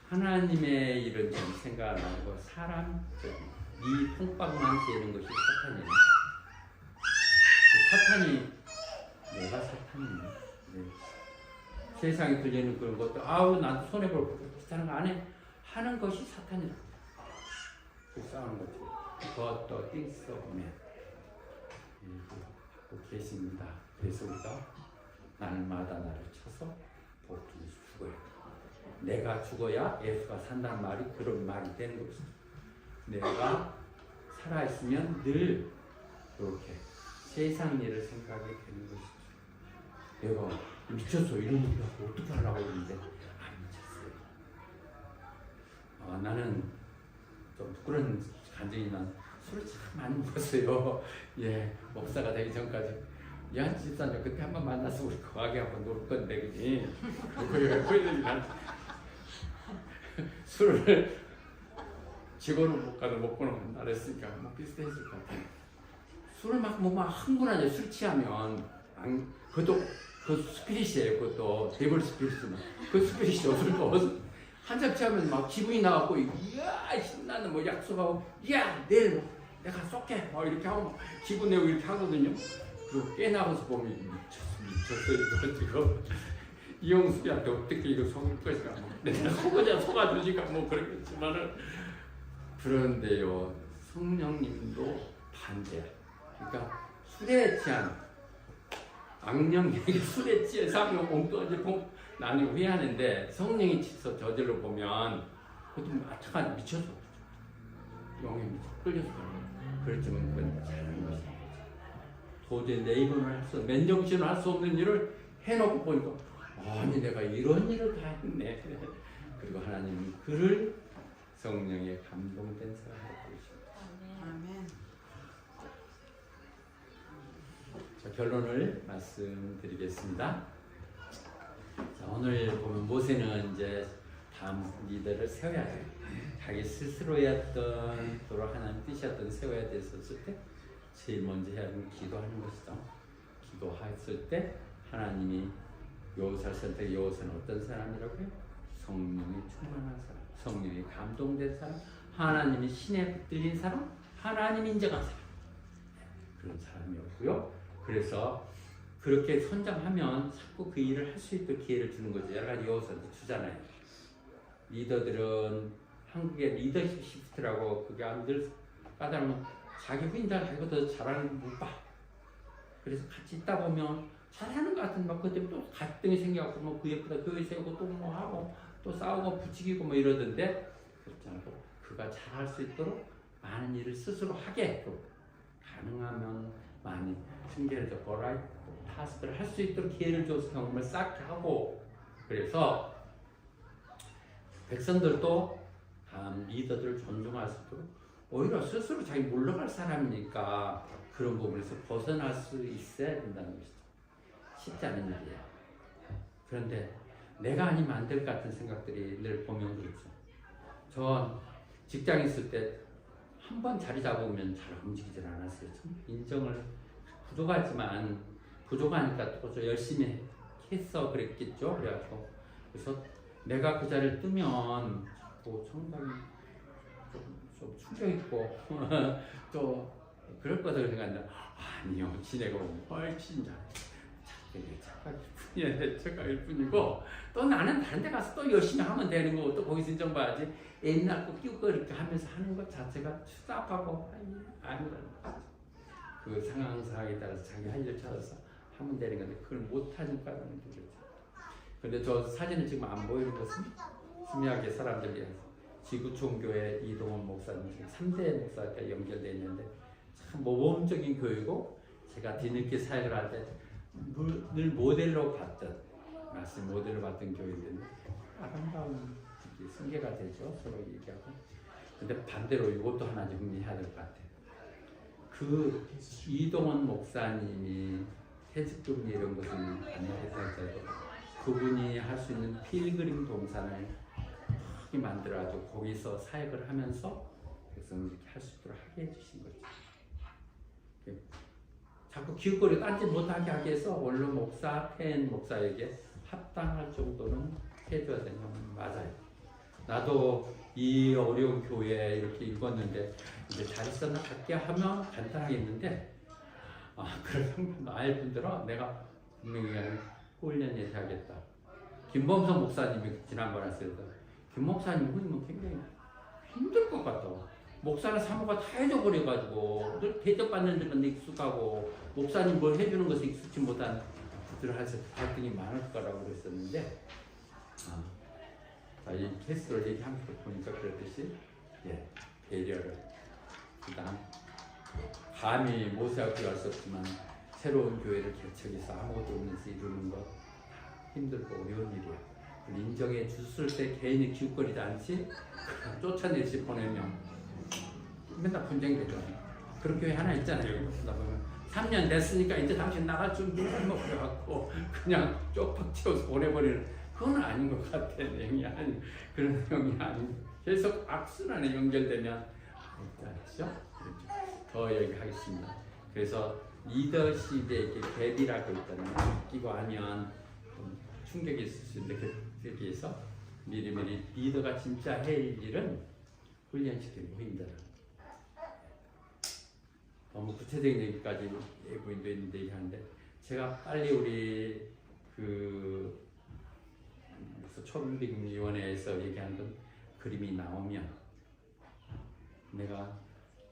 하나님의 일은 좀 생각 안 하고 사람적인 이 통박만 되는 것이 사탄이에요. 사탄이 내가 사탄이네. 네. 세상에 들리는 그런 것도 나도 손해볼 거 비슷한 거 안 해 하는 것이 사탄이라. 그 싸우는 거죠. But the things of man. 갖고 계십니다. 그래서 우리가 날마다 나를 쳐서 복주를 죽어야 돼. 내가 죽어야 예수가 산다는 말이 그런 말이 되는 것이죠. 내가 살아있으면 늘 그렇게 세상 일을 생각하게 되는 것이죠. 내가 미쳤어 이런 일을 하고 어떻게 하려고 했는데 안 미쳤어요. 나는 좀 부끄러운 간증이 난 술을 참 많이 먹었어요. 예, 목사가 되기 전까지. 야, 집사님 그때 한번 만나서 우리 거하게 한번 놀 건데 그지? 그러더니 난 술을 직원은 못 가도 먹고는 안 했으니까 뭐 비슷했을 것 같아요. 술을 막 흥분하죠. 술 취하면 그것도 그 스피릿이에요. 그것도 데블 스피릿은 그 스피릿이 어서 한 잔 취하면 막 기분이 나갖고 이야 신나는 약속하고 이야 내일 내가 쏠게 막 이렇게 하고 기분 내고 이렇게 하거든요. 그리고 깨나가서 보면 미쳤어 이거 지금 이영숙이한테 어떻게 이거 속을 것인가 내가 속아주니까 뭐 그러겠지만은 그런데요 성령님도 반대야. 그러니까 술에 취한 악령에게 술에 취해서 하면 엉뚱하지 나는 후회하는데 성령이 치서 저절로 보면 그것도 마찬가지 미쳐서 영에 끌려서 그렇지만 그건 잘하는 것이죠. 도저히 내 입으로 맨정신으로 할 수 없는 일을 해놓고 보니까 아니 내가 이런 일을 다 했네. 그리고 하나님은 그를 성령에 감동된 사람으로 보이십니다. 아멘. 자, 결론을 말씀드리겠습니다. 자, 오늘 보면 모세는 이제 다음 리더를 세워야 돼요. 자기 스스로였던 또 하나님 뜻이었던 세워야 됐었을 때 제일 먼저 해야 하는 기도하는 것이죠. 기도했을 때 하나님이 여호사를 선택해 여호사는 어떤 사람이라고요? 성령이 충만한 사람, 성령이 감동된 사람, 하나님이 신에 붙들린 사람, 하나님이 인정한 사람, 그런 사람이었고요. 그래서 그렇게 선장하면 자꾸 그 일을 할 수 있도록 기회를 주는 거죠. 여러 가지 요소도 주잖아요. 리더들은 한국의 리더십 시프트라고 그게 늘 까다로우면 자기 후임자가 자기가 더 잘하는 거 못 봐. 그래서 같이 있다 보면 잘하는 것 같은 막 그때 또 갈등이 생겨갖고 뭐 그 옆에다 그 세우고 또 뭐 하고 또 싸우고 부추기고 뭐 이러던데 그렇지 않고 그가 잘할 수 있도록 많은 일을 스스로 하게 또 가능하면 많이 승계적 거라 타스크를 할 수 있도록 기회를 줘서 경험을 싹 하고 그래서 백성들도 다음 리더들을 존중할 수 있도록 오히려 스스로 자기 물러갈 사람이니까 그런 부분에서 벗어날 수 있어야 된다는 것이죠. 쉽지 않은 일이에요. 그런데 내가 아니면 안 될 것 같은 생각들이 늘 보면 그렇죠. 저 직장에 있을 때 한 번 자리 잡으면 잘 움직이질 않았어요. 참 인정을 부족하니까 또 저 열심히 했어 그랬겠죠. 그래가지고 그래서 내가 그 자리를 뜨면 또 상당히 좀 충격 있고 또 그럴 거다 생각했는데 아니요 지내고 훨씬 착각일 뿐이야. 착각일 뿐이고 또 나는 다른 데 가서 또 열심히 하면 되는 거고 또 거기서 인정받아야지 옛날 거 끼고 이렇게 하면서 하는 것 자체가 추잡하고 아니라는 거죠. 그 상황에 따라서 자기 할 일을 찾아서 하면 되는 건데 그걸 못하니까 하는 거죠. 근데 저 사진을 지금 안 보이는 것은 심야하게 사람들이 지구촌교회 이동원 목사님 3대 목사가 연결되어 있는데 참 모범적인 교회고 제가 뒤늦게 사역을 할 때 늘 모델로 봤던 말씀 모델로 봤던 교회인데 아름다운 승계가 되죠. 서로 얘기하고. 근데 반대로 이것도 하나 정리해야 될 것 같아요. 그 이동원 목사님이 퇴직금리 이런 것은 안내했을때도 그분이 할 수 있는 필그림 동산을 크게 만들어가지고 거기서 사역을 하면서 백성을 이렇게 할 수 있도록 하게 해주신 거죠. 자꾸 기웃거리 딴짓 못하게 하기 위해서 원로 목사, 팬 목사에게 합당할 정도는 해줘야 되는 건 맞아요. 나도 이 어려운 교회에 이렇게 읽었는데 이제 잘 있었나 같게 하면 간단하게 있는데 그래서 나의 분들은 내가 분명히 훈련이 돼야겠다. 김범석 목사님이 지난번에 했을 때 김 목사님 후임은 굉장히 힘들 것 같다. 목사는 사모가 다 해줘버려가지고 늘 대접받는 데만 익숙하고 목사님 뭘 해주는 것에 익숙지 못한 분들을 해서 갈등이 많을 거라고 그랬었는데 이 캐스트를 얘기하면서 보니까 그랬듯이 배려를 그다음 감히 모세하고 할 수 없지만 새로운 교회를 개척해서 아무것도 없는 데 이루는 것 힘들고 어려운 일이야. 인정해 줬을 때 개인이 기웃거리지 않지 쫓아내지 보내면 맨날 분쟁이 되잖아요. 그런 교회 하나 있잖아요. 그러다 보면 3년 됐으니까 이제 당신 나갈 준비 뭐 그래갖고 그냥 쪽박 채워서 보내버리는 그건 아닌 것 같아. 내용이 아닌 그런 내용이 아닌 계속 악순환에 연결되면 그렇죠? 더 얘기하겠습니다. 그래서 리더십에 이렇게 갭이라고 있잖아요. 끼고 하면 충격이 있을 수 있는데 그렇게 해서 미리미리 리더가 진짜 해야 할 일은 훈련시키는 후임자다. 너무 구체적인 얘기까지 예부인도 있는데 얘기하는데 제가 빨리 우리 초빙위원회에서 얘기하는 건 그림이 나오면 내가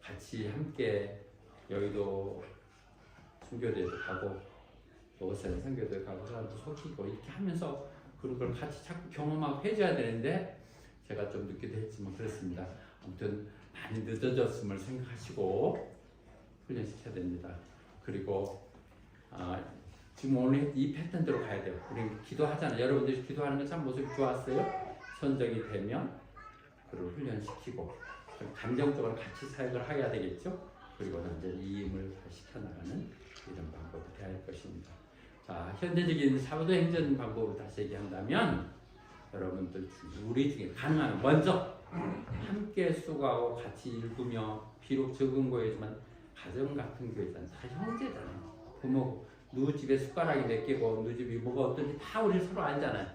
같이 함께 여의도 선교대도 가고 로버스는 선교대 가고 사람도 속이고 이렇게 하면서 그런 걸 같이 자꾸 경험하고 해줘야 되는데 제가 좀 늦기도 했지만 그렇습니다. 아무튼 많이 늦어졌음을 생각하시고 훈련시켜야 됩니다. 그리고 지금 오늘 이 패턴대로 가야 돼요. 우리 기도하잖아요. 여러분들이 기도하는 건 참 모습이 좋았어요. 선정이 되면 그걸 훈련시키고 감정적으로 같이 사역을 해야 되겠죠. 그리고 이제 이임을 시켜나가는 이런 방법이 되어야 할 것입니다. 자, 현대적인 사도 행전 방법을 다시 얘기한다면 여러분들 우리 중에 가능하면 먼저 함께 수고하고 같이 읽으며 비록 적은 거이지만 가정 같은 교회잖아요. 다 형제잖아요. 부모 누구 집에 숟가락이 몇 개고 누구 집이 뭐가 어떤지 다 우리 서로 알잖아요.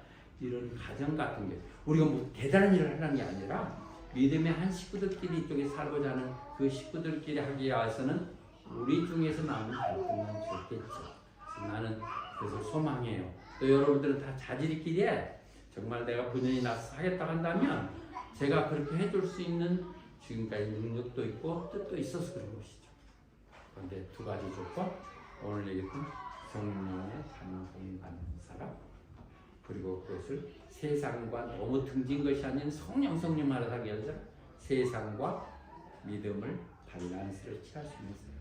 이런 가정 같은 게 우리가 뭐 대단한 일을 하는 게 아니라 믿음의 한 식구들끼리 이쪽에 살고자 하는 그 식구들끼리 하기 위해서는 우리 중에서 나오는 갈등은 좋겠죠. 나는 그래서 소망해요. 또 여러분들은 다 자질이끼리에 정말 내가 분연히 나서 하겠다 한다면 제가 그렇게 해줄 수 있는 지금까지 능력도 있고 뜻도 있어서 그런 것이죠. 그런데 두 가지 조건, 오늘 얘기했던 성령의 감동 받는 사람, 그리고 그것을 세상과 너무 등진 것이 아닌 성령만을 하기 위해서 세상과 믿음을 밸런스를 취할 수 있는 사람,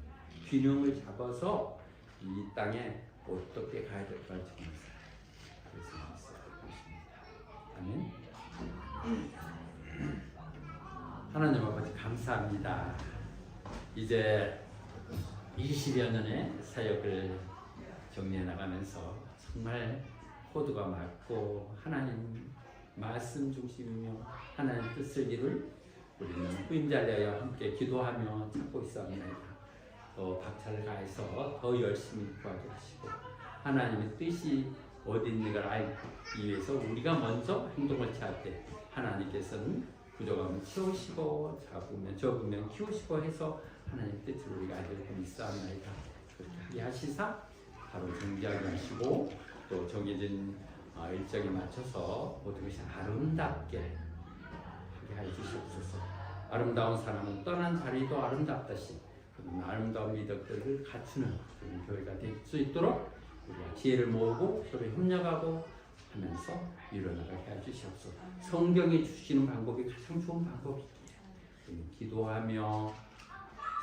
균형을 잡아서 이 땅에 어떻게 가야 될까 정하는 사람. 그래서 있어야 될 것입니다. 아멘. 하나님 아버지 감사합니다. 이제 20여 년의 사역을 정리해 나가면서 정말 코드가 맞고 하나님 말씀 중심이며 하나님 뜻을 이룰 우리는 후임자를 위하여 함께 기도하며 찾고 있사옵나이다. 더 박차를 가해서 더 열심히 구하게 하시고 하나님의 뜻이 어디 있는가를 알기 위해서 우리가 먼저 행동을 취할 때 하나님께서는 부족하면 채우시고 적으면 키우시고 해서 하나님의 뜻을 우리가 알고 있사옵나이다. 그렇게 하게 하시사 바로 정지하게 하시고 또 정해진 일정에 맞춰서 모든 것이 아름답게 하게 하여 주시옵소서. 아름다운 사람은 떠난 자리도 아름답다시 그런 아름다운 미덕들을 갖추는 그런 교회가 될 수 있도록 우리가 지혜를 모으고 서로 협력하고 하면서 일어나가게 해 주시옵소서. 성경이 주시는 방법이 가장 좋은 방법이기에 기도하며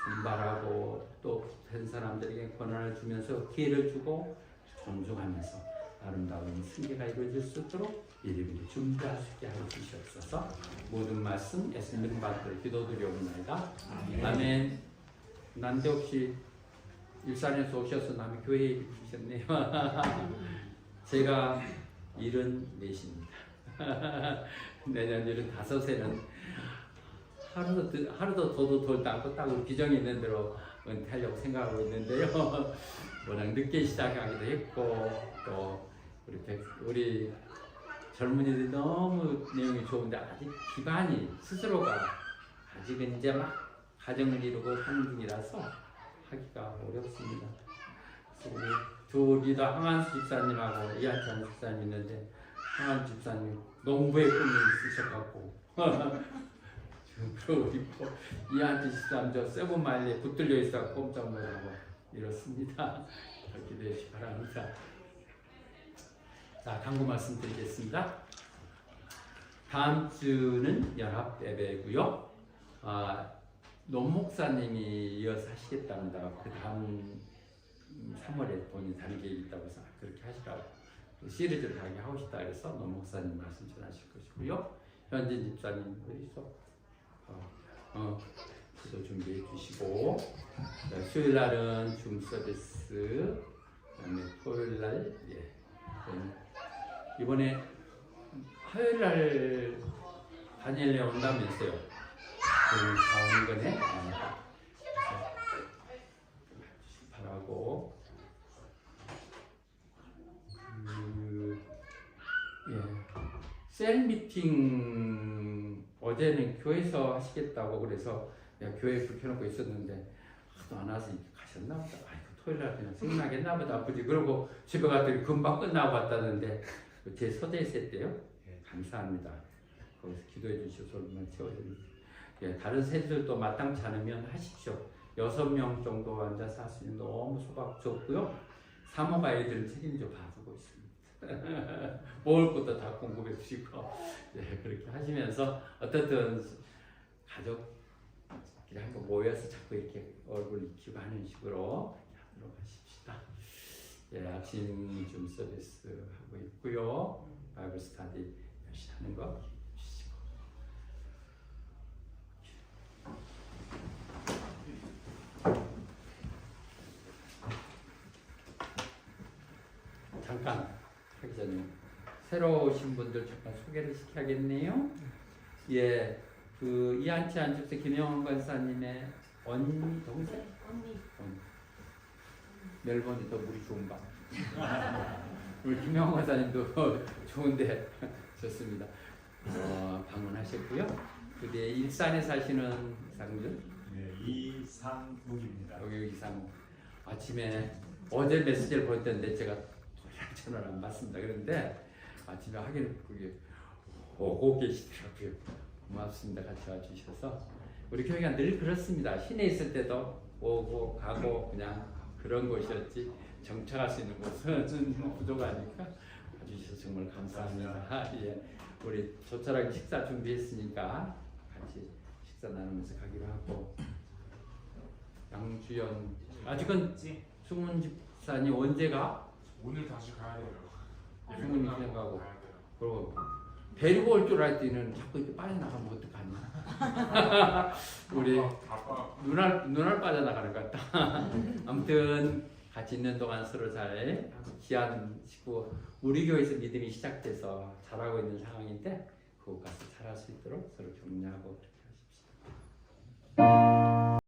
분발하고 또 된 사람들에게 권한을 주면서 기회를 주고 존중하면서 아름다운 승리가 이루어질 수 있도록 미리미리 준비할 수 있게 하여 주시옵소서. 모든 말씀 예수님 받들 기도드리옵나이다. 아멘. 난데없이 일산에서 오셔서 남의 교회에 주셨네요. 제가 74입니다. 내년 75세는 하루도 더도 돌도 않고 딱 우리 비전이 있는 대로 은퇴하려고 생각하고 있는데요. 워낙 늦게 시작하기도 했고 또 우리 젊은이들이 너무 내용이 좋은데 아직 기반이 스스로가 아직은 이제 막 가정을 이루고 하는 중이라서 하기가 어렵습니다. 둘이 다 항한수 집사님하고 이한찬 집사님 있는데 항한수 집사님 농부의 꿈이 있으셔갖고 그리고 이한찬 집사님 저 세븐마일에 붙들려 있어 꼼짝 못하고 이렇습니다. 기도해 주시기 바랍니다. 자, 당부 말씀드리겠습니다. 다음 주는 연합 예배고요. 논 목사님이 이어서 하시겠답니다. 그 다음 3월에 본인 다른 계획이 있다고 해서 그렇게 하시라고 시리즈를 하게 하고 싶다 해서 논 목사님 말씀 전하실 것이고요. 현진 집사님 어디서 기도 준비해 주시고 수요일 날은 줌 서비스, 그다음에 토요일 날 이번에 화요일 날 다니엘에 온다면서요. 다 오는 거네. 바라고. 셀 미팅 어제는 교회에서 하시겠다고 그래서 내가 교회에 불켜놓고 있었는데 하도 안 와서 가셨나 보다. 아이고 토요일 날 그냥 생각나겠나 보다. 아버지 그러고 집에 갔더니 금방 끝나고 왔다는데 제 서재에서 했대요. 감사합니다. 거기서 기도해 주셔서 얼마나 채워드립니다. 다른 세들도 마땅치 않으면 하십시오. 6명 정도 앉아서 할 수 있는 너무 소박 좋고요. 사모가 아이들은 책임져 봐주고 있습니다. 먹을 것도 다 공급해 주시고 그렇게 하시면서 어떻든 가족끼리 한번 모여서 자꾸 이렇게 얼굴 익히고 하는 식으로 하도록 하십시다. 아침 줌 서비스 하고 있고요. 바이블 스터디 열심히 하는 거 주시고. 잠깐 하기 전에 새로 오신 분들 잠깐 소개를 시켜야겠네요. 그 이한치 안집사 김영원 권사님의 언니 동생? 언니. 멜번이 더 물이 좋은 방. 우리 김영호 권사님도 좋은데 좋습니다. 방문하셨고요. 그 뒤에 일산에 사시는 상분.
네, 이상욱입니다.
여기 이상욱. 아침에 어제 메시지를 보냈는데 제가 전화를 안 받습니다. 그런데 아침에 하긴 그게 오고 계시더라고요. 고맙습니다. 같이 와주셔서 우리 교회가 늘 그렇습니다. 시내에 있을 때도 오고 가고 그냥 그런 곳이었지 정착할 수 있는 곳은 부족하니까 와주셔서 정말 감사합니다. 예, 우리 조촐하게 식사 준비했으니까 같이 식사 나누면서 가기로 하고 양주연 아직은 승문 집사님 언제가?
오늘 다시 가야 돼요.
승문이 그냥 가고 그리고 데리고 올 줄 알았더니 자꾸 이렇게 빠져나가면 어떡하냐. 우리 눈알 빠져나가는 것 같다. 아무튼 같이 있는 동안 서로 잘 귀한 식구 우리 교회에서 믿음이 시작돼서 잘하고 있는 상황인데 그곳 가서 잘할 수 있도록 서로 격려하고 그렇게 하십시오.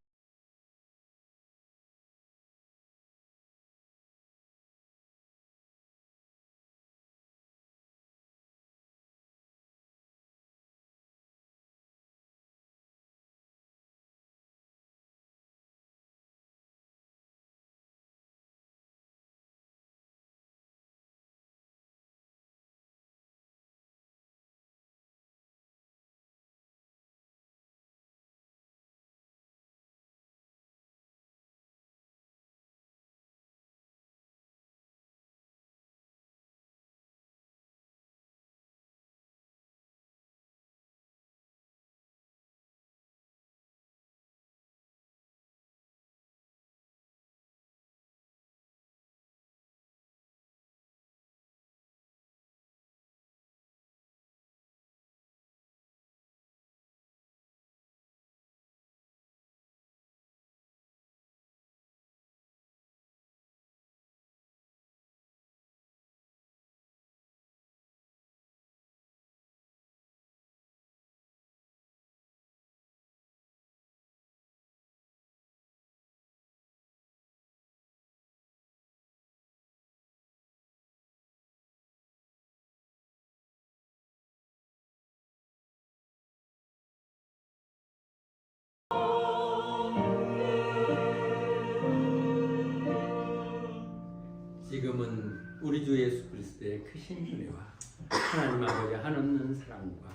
지금은 우리 주 예수 그리스도의 크신 은혜와 하나님 아버지 한없는 사랑과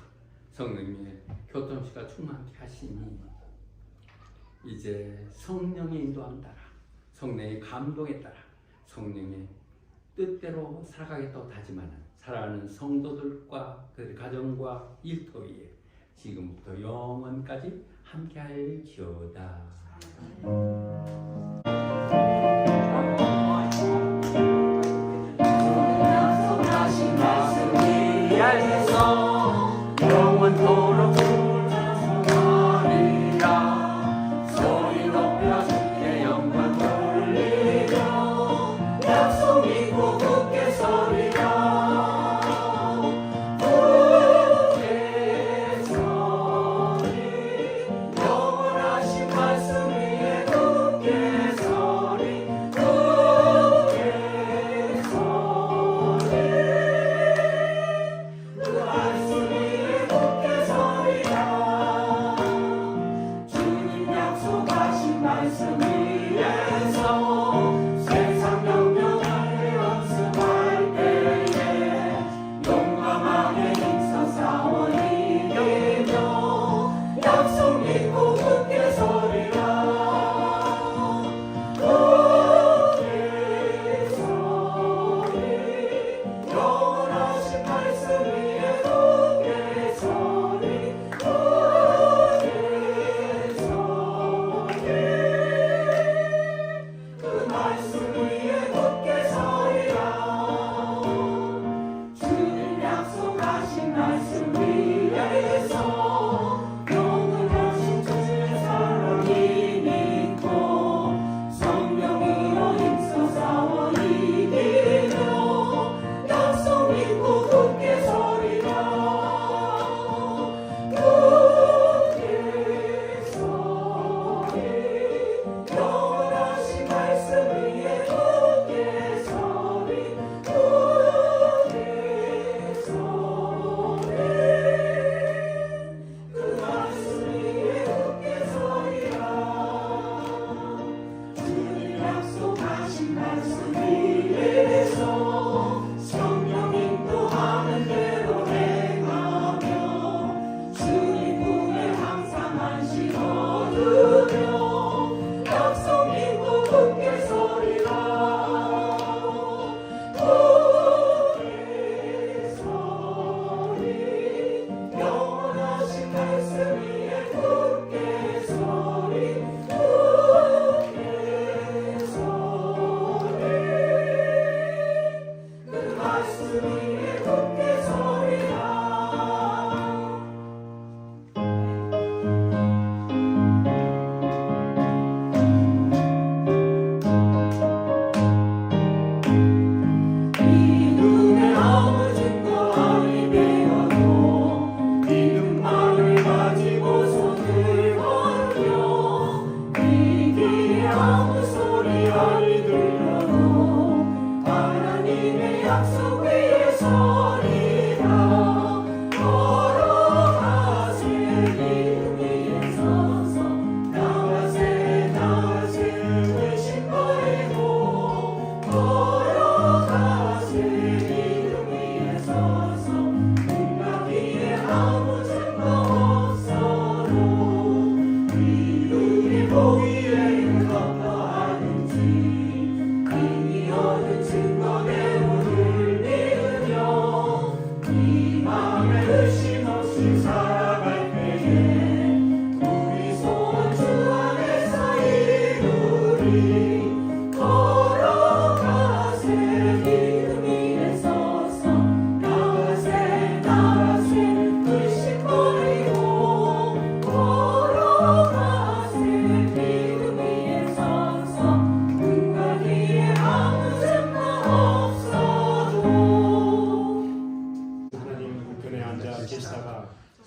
성령님의 교통시가 충만케 하시니 이제 성령의 인도함 따라 성령의 감동에 따라 성령의 뜻대로 살아가겠다고 다짐하는 사랑하는 성도들과 그 가정과 일터 위에 지금부터 영원까지 함께할지어다. 영원토록 하리라. 소리 높여 주께 영광 돌리며 약속 믿고 굳게 서리라. 굳게 서리 영원하신 말씀 위에 굳게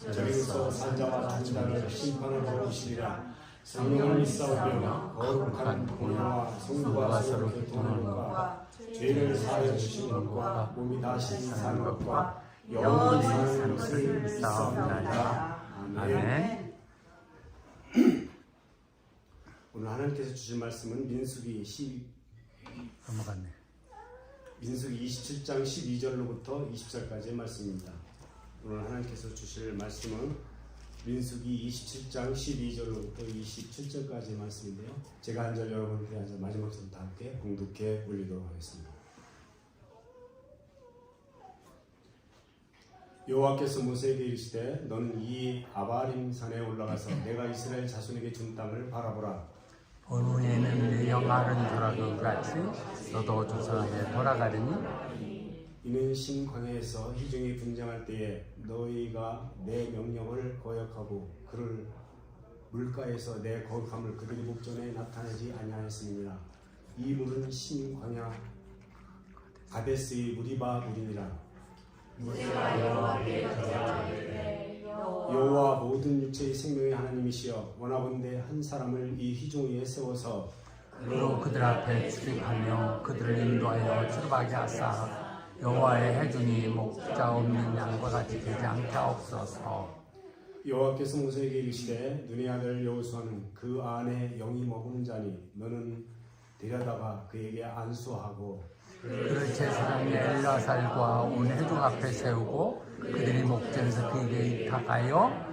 저리서 산자와 잔자를 심판을 받으시리라. 성령을 믿사오며 거룩한 공예와 성도와 서로 교통하는 것과 죄를 사하여 주시는 것과 몸이 다시 사는 것과 영원히 사는 것을 믿사옵나이다. 아멘. 오늘 하나님께서 주신 말씀은 민수기 27장 12절로부터 20절까지의 말씀입니다. 오늘 하나님께서 주실 말씀은 민수기 27장 12절로부터 27절까지의 말씀인데요. 제가 한 절 여러분께 한 절 마지막 절부터 함께 공독해 올리도록 하겠습니다. 여호와께서 모세에게 이르시되 너는 이 아바림 산에 올라가서 내가 이스라엘 자손에게 준 땅을 바라보라.
본문에는 내 영아는 돌아가고 같이 너도 조상에게 돌아가리니
이는 신광야에서 희중이 분쟁할 때에 너희가 내 명령을 거역하고 그를 물가에서 내 거룩함을 그들이 목전에 나타내지 아니하였음이니라. 이 물은 신광야 가데스의 무리바 물이니라. 여호와 모든 육체의 생명의 하나님이시여 원하건대 한 사람을 이 희중 위에 세워서
그로 그들 앞에 출입하며 그들을 인도하여 출입하게 하사 여호와의 해중이 목자 없는 양과 같이 되지 않게 하옵소서.
여호와께서 모세에게 이르시되 눈의 아들 여호수아는 그 안에 영이 머무는 자니 너는 데려다가 그에게 안수하고
그를 제사장의 엘라살과 온 회중 앞에 세우고 그들이 목전에서 그에게 입학하여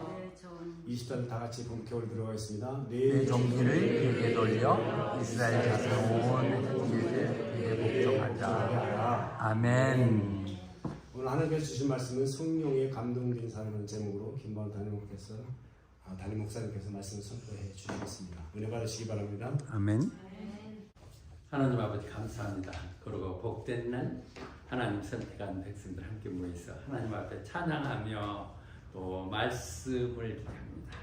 20절 다 같이 본격으로 들어가겠습니다.
내 종기를 그에게 돌려 이스라엘 자손 온 회중에게 그에게 복종하자. 아멘.
오늘 하나님께서 주신 말씀은 성령의 감동된 사람은 제목으로 김바운 담임 목사님께서 말씀을 선포해 주시겠습니다. 은혜 받으시기 바랍니다.
아멘.
하나님 아버지 감사합니다. 그리고 복된 날 하나님 선택한 백성들 함께 모여서 하나님 앞에 찬양하며 또 말씀을 기대합니다.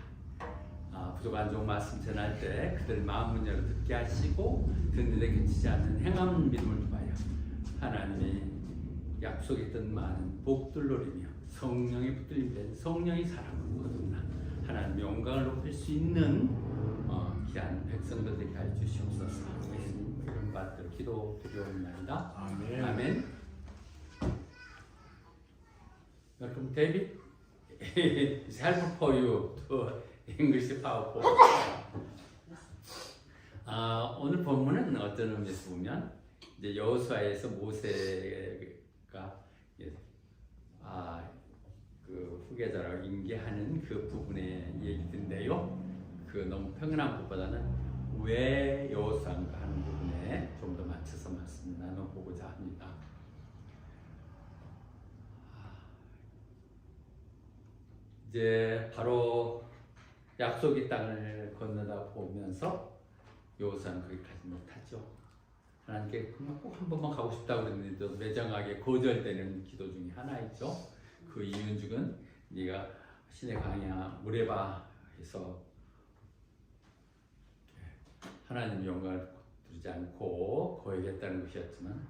부족한 좋은 말씀 전할 때 그들 마음을 열어 듣게 하시고 듣는 데 그치지 않는 행함 믿음을 두하여 하나님이 약속했던 많은 복들 누리며 성령이 붙들림된 성령이 사람을 거둔나 하나님의 영광을 높일 수 있는 귀한 백성들 되게 하여 주시옵소서. 이런 것들 기도 드리옵나이다.
아멘.
아멘. Welcome, David. It's helpful for you to English powerful. 오늘 본문은 어떤 의미에서 보면 이제 여호수아에서 모세가 그 후계자라고 인계하는 그 부분의 얘기인데요. 그 너무 평온한 것보다는 왜 여호수아인가 하는 부분에 좀 더 맞춰서 말씀을 나눠보고자 합니다. 이제 바로 약속의 땅을 건너다 보면서 여호수아는 거기까지 못하죠. 하나님께 꼭 한 번만 가고 싶다고 그랬는데도 매정하게 거절되는 기도 중에 하나이죠. 그 이유는 즉은 네가 신의 광야 무레바에서 하나님의 영광을 두지 않고 거역했다는 것이었지만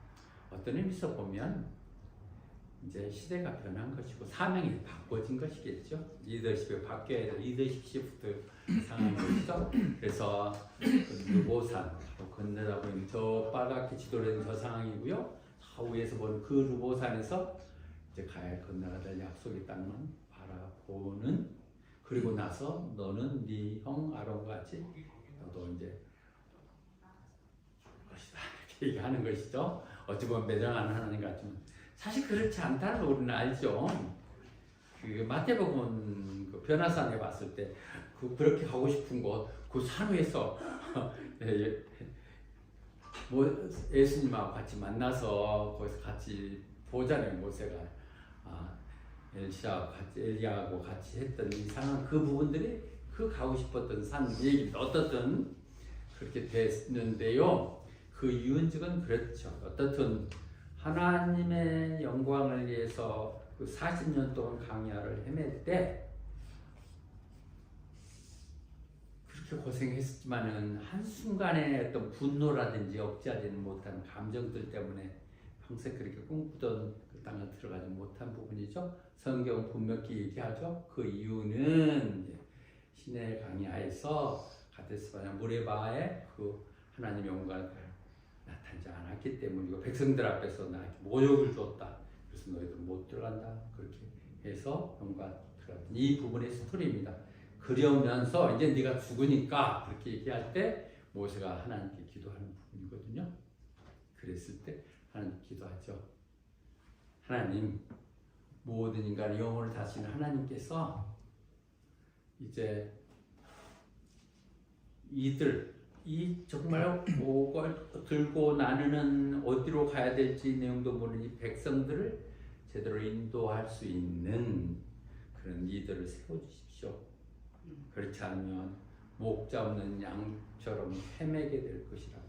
어떤 의미에서 보면 이제 시대가 변한 것이고 사명이 바꿔진 것이겠죠. 리더십이 바뀌어야 될 리더십 시프트 상황인 것이죠. 그래서 그 르보산 건너다 보이는 저 빨갛게 지도된 저 상황이고요. 저 위에서 보는 그 르보산에서 이제 가야 건너가 될 약속의 땅만 바라보는, 그리고 나서 너는 네 형 아론과 같이 너도 이제 것이다 이렇게 얘기하는 것이죠. 어찌 보면 매정한 하나님 같지만 사실 그렇지 않다는 걸 우리는 알죠. 그 마태복음 그 변화산에 봤을 때 그렇게 가고 싶은 곳, 그 산 위에서 뭐 예수님하고 같이 만나서 거기서 같이 보잖아요. 모세가 엘시아하고 같이 엘리야하고 같이 했던 이상한 그 부분들이 그 가고 싶었던 산 얘기 어떻든 그렇게 됐는데요. 그 이유는 그렇죠. 어떻든 하나님의 영광을 위해서 그 40년 동안 강야를 헤맬 때 그렇게 고생했지만은 한순간에 어떤 분노라든지 억제하지 못하는 감정들 때문에 평생 그렇게 꿈꾸던 그 땅을 들어가지 못한 부분이죠. 성경 분명히 얘기하죠. 그 이유는 시내 강야에서 가데스바냐 무레바에 그 하나님의 영광을 나타나지 않았기 때문이고 백성들 앞에서 나에게 모욕을 줬다. 그래서 너희들은 못 들어간다. 그렇게 해서 영광 들어갔다. 이 부분의 스토리입니다. 그러면서 이제 네가 죽으니까 그렇게 얘기할 때 모세가 하나님께 기도하는 부분이거든요. 그랬을 때 하나님 기도하죠. 하나님, 모든 인간의 영혼을 다스리는 하나님께서 이제 이 정말 목을 들고 나누는 어디로 가야 될지 내용도 모르는 이 백성들을 제대로 인도할 수 있는 그런 리더를 세워주십시오. 그렇지 않으면 목자 없는 양처럼 헤매게 될 것이라고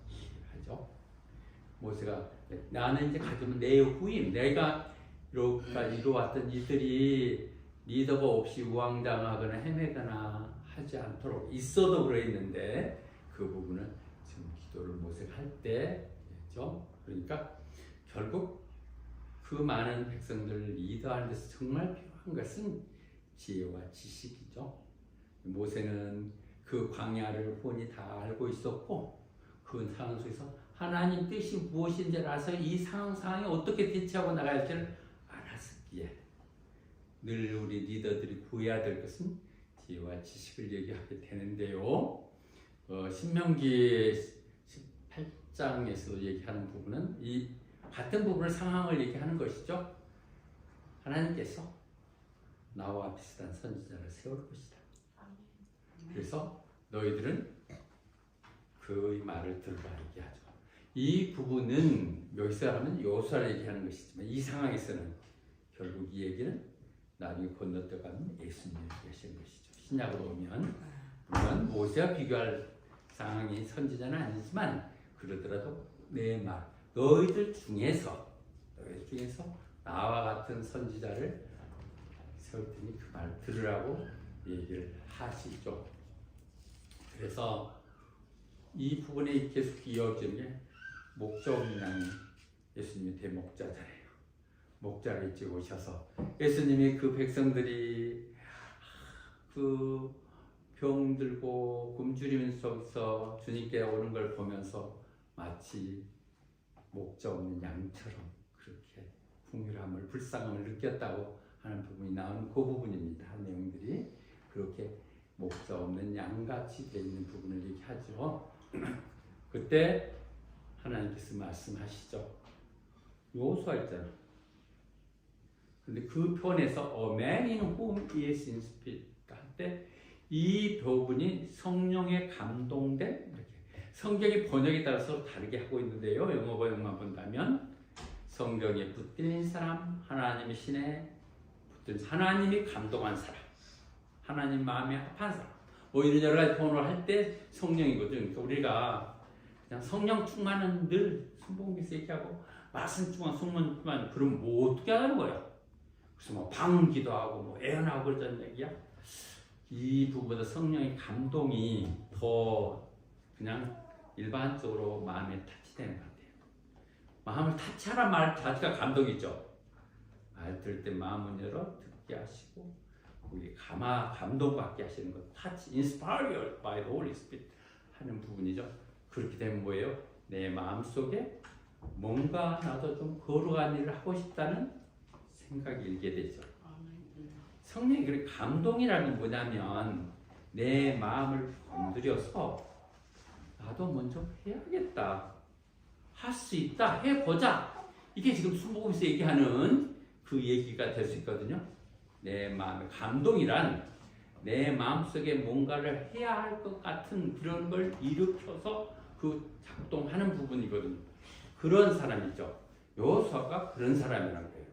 하죠. 모세가 나는 이제 가지면 내 후임, 내가 이렇게까지 이루어왔던 이들이 리더가 없이 우왕당하거나 헤매거나 하지 않도록 있어도 그랬는데 그 부분은 지금 기도를 모세가 할 때죠. 그러니까 결국 그 많은 백성들을 리더하는 데서 정말 필요한 것은 지혜와 지식이죠. 모세는 그 광야를 훤히 다 알고 있었고 그 상황 속에서 하나님 뜻이 무엇인지 알아서 이 상황에 어떻게 대처하고 나갈지를 알았기에 늘 우리 리더들이 구해야 될 것은 지혜와 지식을 얘기하게 되는데요. 신명기 18장에서 얘기하는 부분은 이 같은 부분을 상황을 얘기하는 것이죠. 하나님께서 나와 비슷한 선지자를 세울 것이다. 그래서 너희들은 그 말을 들으라 얘기하죠. 이 부분은 여기서 하면 여호수아를 얘기하는 것이지만 이 상황에서는 결국 이 얘기는 나중에 건너뛰어가면 예수님을 얘기하시는 것이죠. 신약으로 오면 물론 모세와 비교할 상황이 선지자는 아니지만 그러더라도 내 말, 너희들 중에서 나와 같은 선지자를 세울 테니 그 말 들으라고 얘기를 하시죠. 그래서 이 부분에 계속 이어지는 게 목자업이라는 예수님의 대목자잖아요. 목자를 일찍 오셔서 예수님이 그 백성들이 그 병들고 굶주림 속에서 주님께 오는 걸 보면서 마치 목자 없는 양처럼 그렇게 풍요함을 불쌍함을 느꼈다고 하는 부분이 나오는 그 부분입니다. 내용들이 그렇게 목자 없는 양같이 되어 있는 부분을 얘기하죠. 그때 하나님께서 말씀하시죠. 여호수아 있잖아. 근데 그 편에서 A man in whom is in spirit 할 때 이 부분이 성령에 감동된 이렇게 성경의 번역에 따라서 다르게 하고 있는데요. 영어 번역만 본다면 성경에 붙들린 사람, 하나님의 신에 붙들린 하나님이 감동한 사람, 하나님 마음에 합한 사람, 뭐 이런 여러 가지 번호를 할 때 성령이거든요. 그러니까 우리가 그냥 성령 충만은 늘 순복음에서 얘기하고 말씀 충만, 성령 충만 그럼 뭐 어떻게 하는 거예요? 그래서 뭐 방기도 하고 뭐 애원하고 그러자는 얘기야. 이 부분보다 성령의 감동이 더 그냥 일반적으로 마음에 타치되는 것 같아요. 마음을 타치하란 말 자체가 감동이죠. 말 들을 때 마음을 열어 듣게 하시고 우리 감동받게 하시는 것, touch, inspired by the Holy Spirit 하는 부분이죠. 그렇게 되면 뭐예요? 내 마음속에 뭔가 나도 좀 거룩한 일을 하고 싶다는 생각이 일게 되죠. 성령의 그 감동이라는 게 뭐냐면 내 마음을 건드려서 나도 먼저 해야겠다, 할 수 있다, 해보자. 이게 지금 순복음에서 얘기하는 그 얘기가 될 수 있거든요. 내 마음의 감동이란 내 마음속에 뭔가를 해야 할 것 같은 그런 걸 일으켜서 그 작동하는 부분이거든요. 그런 사람이죠. 여호수아가 그런 사람이라는 거예요.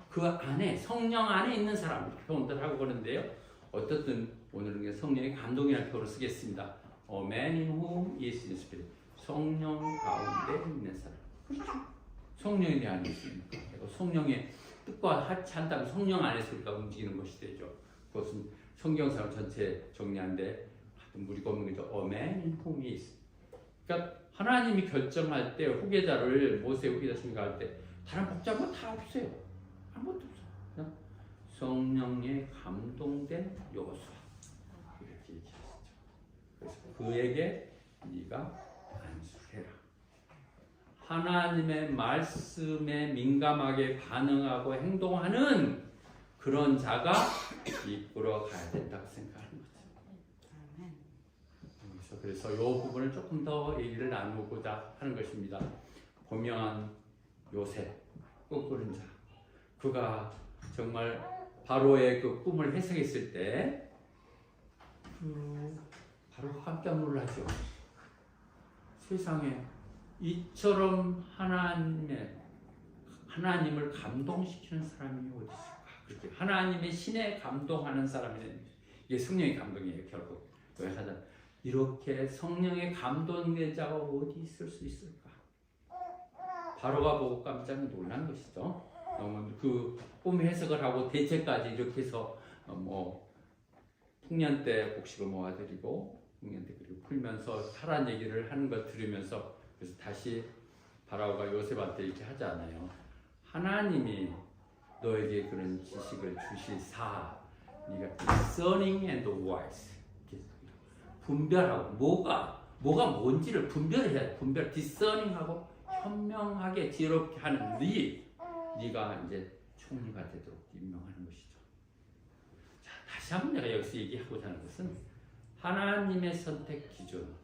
그 안에 성령 안에 있는 사람 이렇게 표현들 하고 그러는데요. 어떻든 오늘은 성령의 감동이라는 표현을 쓰겠습니다. A man in whom is in spirit. 성령 가운데 있는 사람. 그렇죠. 성령에 대한 있습니다. 성령의 뜻과 한다면 성령 안에서 우리가 움직이는 것이 되죠. 그것은 성경상 전체 정리하는데 무리가 없는 거죠. A man in whom is. 그러니까 하나님이 결정할 때 후계자를 모세 후계자 생각할 때 다른 복잡한 거 다 없어요. 아무것도 없어. 그냥 성령에 감동된 여호수아 이렇게 얘기하시죠. 그래서 그에게 네가 안수해라. 하나님의 말씀에 민감하게 반응하고 행동하는 그런 자가 이끌어 가야 된다고 생각하는 거죠. 그래서 이 부분을 조금 더 얘기를 나누고자 하는 것입니다. 보면 요셉, 꿈꾸는 자, 그가 정말 바로의 그 꿈을 해석했을 때 바로가 깜짝 놀라죠. 세상에 이처럼 하나님을 감동시키는 사람이 어디 있을까? 그렇게 하나님의 신에 감동하는 사람이 이게 성령의 감동이에요. 결국 이렇게 성령의 감동된 자가 어디 있을 수 있을까? 바로가 보고 깜짝 놀란 것이죠. 그 꿈 해석을 하고 대체까지 이렇게 해서 풍년 때 곡식을 모아드리고 풍년 때 그리고 풀면서 살한 얘기를 하는 걸 들으면서 그래서 다시 바로가 요셉한테 이렇게 하잖아요. 하나님이 너에게 그런 지식을 주시사 네가 discerning and wise 분별하고 뭐가 뭔지를 분별해야 돼. discerning하고 현명하게 지혜롭게 하는 네가 이제 총리가 되도록 임명하는 것이죠. 자, 다시 한번 내가 여기서 얘기하고자 하는 것은 하나님의 선택 기준,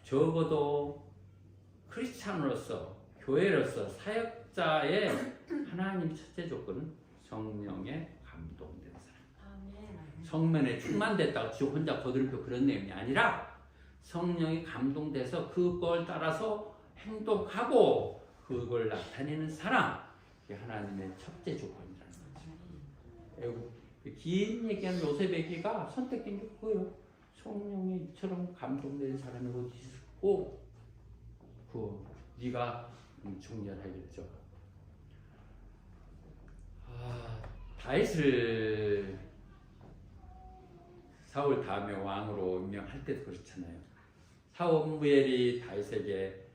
적어도 크리스찬으로서 교회로서 사역자의 하나님 첫째 조건은 성령에 감동된 사람. 성령에 충만됐다고 지 혼자 거들고 그런 내용이 아니라 성령이 감동돼서 그걸 따라서 행동하고 그걸 나타내는 사람. 이게 하나님의 첫째 조건이라는 거죠. 긴 얘기한 요셉에게가 선택된 게 그거예요. 성령이 이처럼 감동된 사람이 어디 있고 네가 총리하겠죠. 다윗을 사울 다음에 왕으로 임명할 때도 그렇잖아요. 사무엘이 다윗에게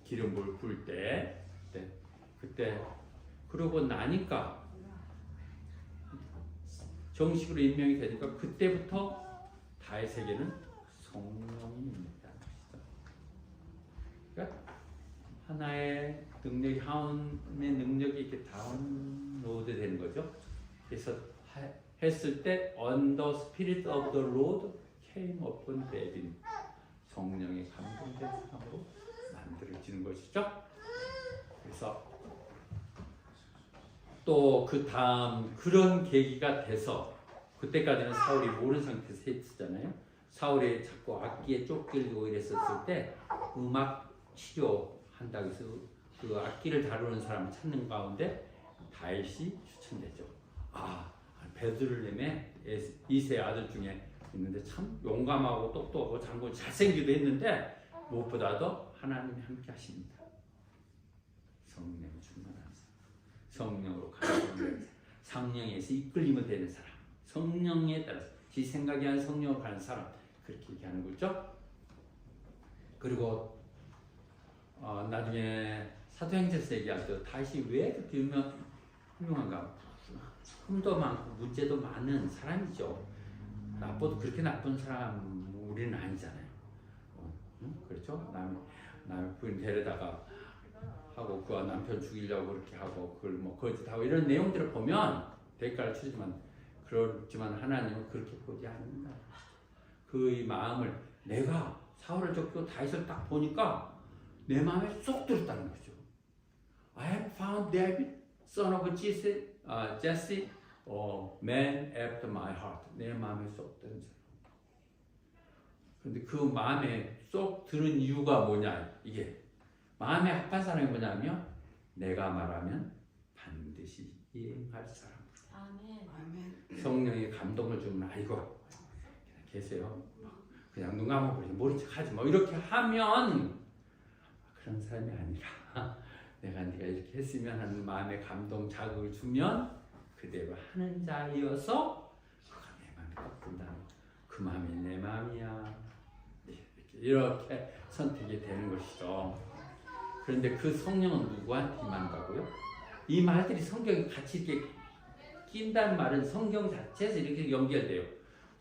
기름을 부을 때 그때 그러고 나니까 정식으로 임명이 되니까 그때부터 다윗에게는 성령이 임명된 것이죠. 그러니까 하나의 능력이 하나님의 능력이 이렇게 다운로드 되는 거죠. 그래서 했을 때 On the Spirit of the Lord came upon David. 성령의 감동된 사람으로 만들어지는 것이죠. 그래서 또 그 다음 그런 계기가 돼서 그때까지는 사울이 모르는 상태에서 했잖아요. 사울이 자꾸 악기에 쫓기고 이랬었을 때 음악 치료한다고 해서 그 악기를 다루는 사람을 찾는 가운데 다윗이 추천되죠. 베들레헴의 이세 아들 중에 있는데 참 용감하고 똑똑하고 장군 잘생기도 했는데 무엇보다도 하나님이 함께 하십니다. 성령 충만한 사람, 성령으로 가는 사람, 성령에서 이끌리면 되는 사람, 성령에 따라서 지 생각이 한 성령으로 가는 사람 그렇게 얘기하는 거죠. 그리고 나중에 사도행전에서 얘기할 때 다시 왜 그렇게 훌륭한가? 흠도 많고 문제도 많은 사람이죠. 나빠도 그렇게 나쁜 사람 우리는 아니잖아요. 그렇죠? 남의 부인 데려다가 하고 그 남편 죽이려고 그렇게 하고 그걸 거짓하고 이런 내용들을 보면 대가를 치지만 그렇지만 하나님은 그렇게 보지 않는다. 그의 마음을 내가 사울을 쫓고 다윗을 딱 보니까 내 마음에 쏙 들었다는 거죠. I have found David, son of Jesse, man after my heart. 내 마음에 쏙 드는 사람. 그런데 그 마음에 쏙 드는 이유가 뭐냐? 이게 마음에 합한 사람이 뭐냐면 내가 말하면 반드시 이행할 사람. 아멘. 성령의 감동을 주면 아이고 그냥 계세요. 그냥 눈 감고 모른 척하지 뭐 이렇게 하면 그런 사람이 아니라 내가 네가 이렇게 했으면 하는 마음의 감동 자극을 주면 그대로 하는 자이어서 그가 내 마음에 딱 든다는 그 마음이 내 마음이야. 이렇게 선택이 되는 것이죠. 그런데 그 성령은 누구한테 임한다고요? 이 말들이 성경에 같이 이렇게 낀다는 말은 성경 자체에서 이렇게 연결돼요.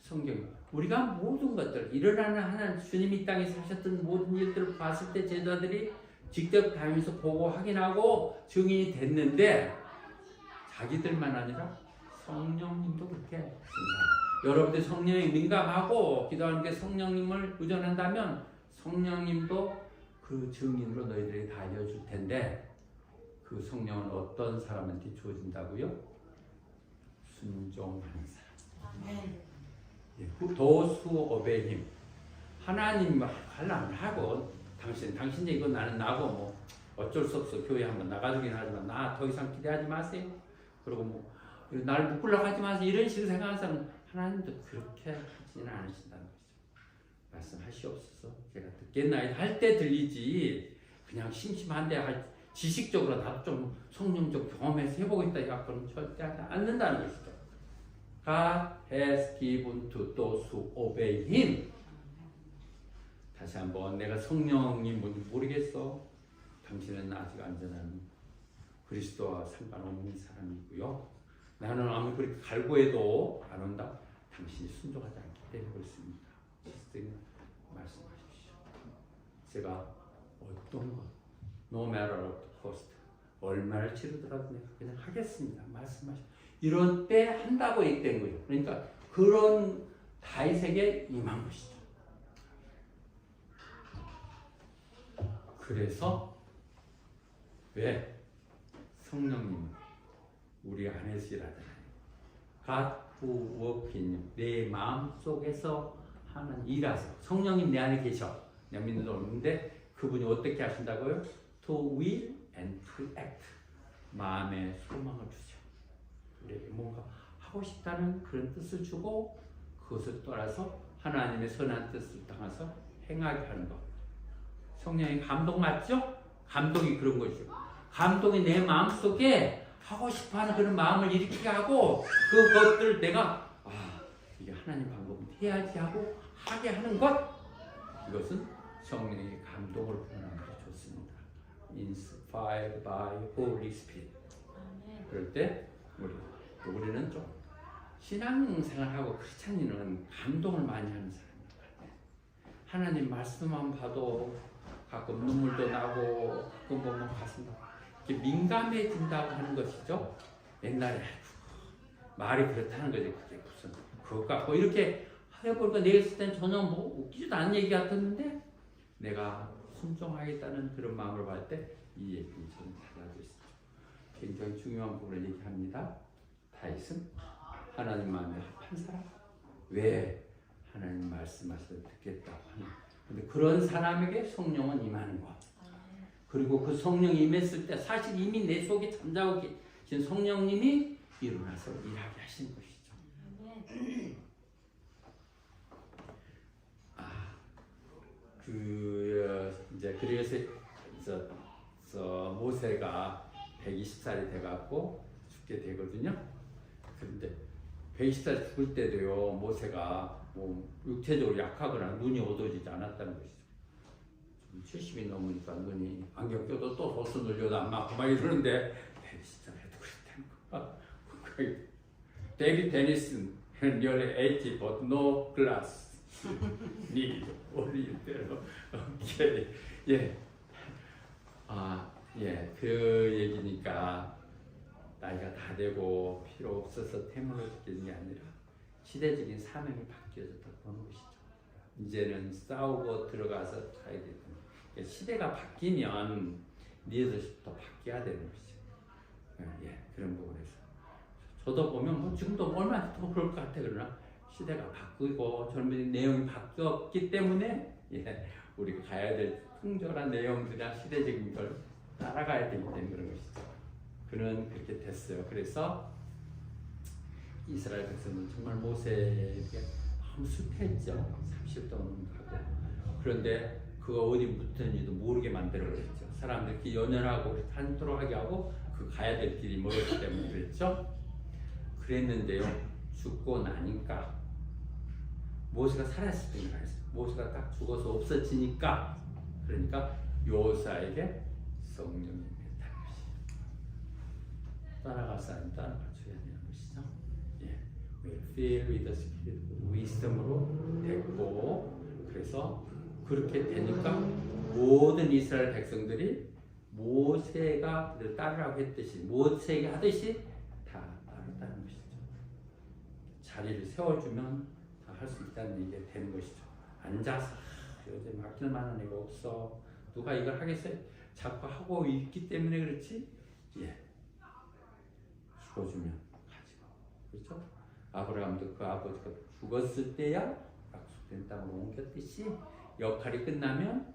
성경 우리가 모든 것들 일어나는 하나님 주님이 이 땅에 사셨던 모든 일들을 봤을 때 제자들이 직접 다니면서 보고 확인하고 증인이 됐는데 자기들만 아니라 성령님도 그렇게 생각해요. 여러분들 성령에 민감하고 기도하는 게 성령님을 의존한다면 성령님도 그 증인으로 너희들이 다 알려줄 텐데 그 성령은 어떤 사람한테 주어진다고요? 순종하는 사람. those who obey him. 하나님 하려면 하고 당신 얘기고 나는 나고 뭐 어쩔 수 없어. 교회 한번 나가주긴 하지만 나 더 이상 기대하지 마세요. 그리고 뭐 날 묶으려고 하지 마세요. 이런 식으로 생각하는 사람은 하나님도 그렇게 하지는 않으신다는 거죠. 말씀하시옵소서. 제가 듣겠나요? 할 때 들리지 그냥 심심한데 지식적으로 나도 좀 성령적 경험해서 해보고 있다 이거는 절대 하지 않는다는 것이죠. God has given to those who obey him. 다시 한번 내가 성령님 뭔지 모르겠어. 당신은 아직 안전한 그리스도와 상관없는 사람이고요. 나는 아무리 그렇게 갈구해도 안 온다. 당신이 순종하지 않기 때문에 그렇습니다. 시스템이 말씀하십시오. 제가 어떤 것, no matter what the cost, 얼마를 치르더라도 내가 그냥 하겠습니다. 말씀하십시오. 이런 때 한다고 얘기된 거예요. 그러니까 그런 다윗에게 임한 것이죠. 그래서 왜 성령님은 우리 안에서 일하잖아요. God who work in you. 내 마음 속에서 하는 일하세요. 성령님 내 안에 계셔. 내가 믿는 줄 없는데 그분이 어떻게 하신다고요? To will and to act. 마음에 소망을 주죠. 우리에게 뭔가 하고 싶다는 그런 뜻을 주고 그것을 따라서 하나님의 선한 뜻을 따라서 행하게 하는 것. 성령의 감동 맞죠? 감동이 그런 거죠. 감동이 내 마음속에 하고 싶어하는 그런 마음을 일으키게 하고 그것들을 내가 이게 하나님 방법은 해야지 하고 하게 하는 것. 이것은 성령의 감동을 표현하는 것이 좋습니다. Inspired by Holy Spirit. 그럴 때 우리는 좀 신앙생활하고 크리스찬인은 감동을 많이 하는 사람입니다. 하나님 말씀만 봐도 가끔 눈물도 나고 가끔 보면 가슴도 이렇게 민감해진다고 하는 것이죠. 옛날에 말이 그렇다는 거죠. 그게 무슨 그것 같고 이렇게 해보니까 내가 있을 땐 전혀 뭐 웃기지도 않은 얘기 같았는데 내가 순종하겠다는 그런 마음을 받을 때 이 얘기는 저는 달라졌죠. 굉장히 중요한 부분을 얘기합니다. 다윗은 하나님 마음에 합한 사람. 왜 하나님 말씀하셔도 듣겠다고 하는. 근데 그런 사람에게 성령은 임하는 것. 그리고 그 성령이 임했을 때 사실 이미 내 속에 잠자고 계신 성령님이 일어나서 일하게 하시는 것이죠. 이제 그래서 모세가 120살이 돼갖고 죽게 되거든요. 그런데 120살 죽을 때도요, 모세가 뭐 육체적으로 약하거나 눈이 어두워지지 않았다는 것이죠. 70이 넘으니까 눈이 안경 껴도 또 도수 늘려도 안 맞고 막 이러는데 120살 해도 그랬다는 거야. 데이비드 데니슨 nearly 80 but no glass needed. 올릴 대로 오케이. 그 얘기니까 나이가 다 되고 필요 없어서 태물을 느끼는 게 아니라 시대적인 사명이 바뀌어졌다 보는 것이죠. 이제는 싸우고 들어가서 가야 되는 시대가 바뀌면 리더십도 바뀌어야 되는 것이죠. 그런 부분에서 저도 보면 뭐 지금도 얼마나 더 그럴 것 같아. 그러나 시대가 바뀌고 젊은 내용이 바뀌었기 때문에 우리가 가야 될 풍절한 내용들이나 시대적인 걸 따라가야 되기 때문에 그런 것이죠. 그는 그렇게 됐어요. 그래서 이스라엘 백성은 정말 모세에게 너무 실패했죠. 30도 가고. 그런데 그가 어디 묻혔는지도 모르게 만들어버렸죠. 사람들끼리 연연하고 산토록 하게 하고 그 가야 될 길이 멀었기 때문에 그랬죠. 그랬는데요. 죽고 나니까 모세가 살아있을 때는 알았어요. 모세가 딱 죽어서 없어지니까 그러니까 요사에게 성령이 임했다는 것이에요. 따라가줘야 되는 것이죠. 예, we're filled with the Spirit, wisdom으로 됐고, 그래서 그렇게 되니까 모든 이스라엘 백성들이 모세가 그들 따르라고 했듯이 모세가 하듯이 다 따랐다는 것이죠. 자리를 세워주면 다 할 수 있다는 얘기가 되는 것이죠. 앉아서 요새 맡길 만한 애가 없어. 누가 이걸 하겠어요? 자꾸 하고 있기 때문에 그렇지. 예, 죽어주면 가지 마. 그렇죠? 아브라함도 그 아버지가 죽었을 때야 약속된 땅으로 옮겼듯이 역할이 끝나면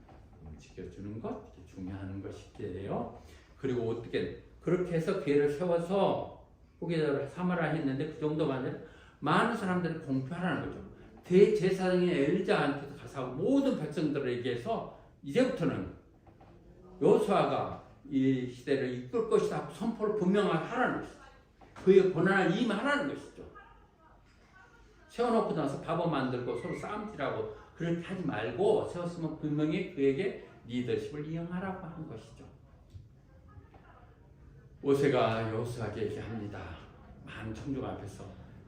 지켜주는 것 중요한 것이에요. 그리고 어떻게 그렇게 해서 기회를 세워서 후계자를 삼으라 했는데 그 정도만 아니라 많은 사람들이 공표하라는 거죠. 대제사장인 엘리자한테 가서 모든 백성들에게서 이제부터는 여호수아가 이 시대를 이끌 것이다 하고 선포를 분명하게 하라는 것이죠. 그의 권한을 임하라는 것이죠. 세워놓고 나서 바보 만들고 서로 싸움질하고 그렇게 하지 말고 세웠으면 분명히 그에게 리더십을 이용하라고 하는 것이죠. 모세가 여호수아에게 얘기합니다. 많은 청중 앞에서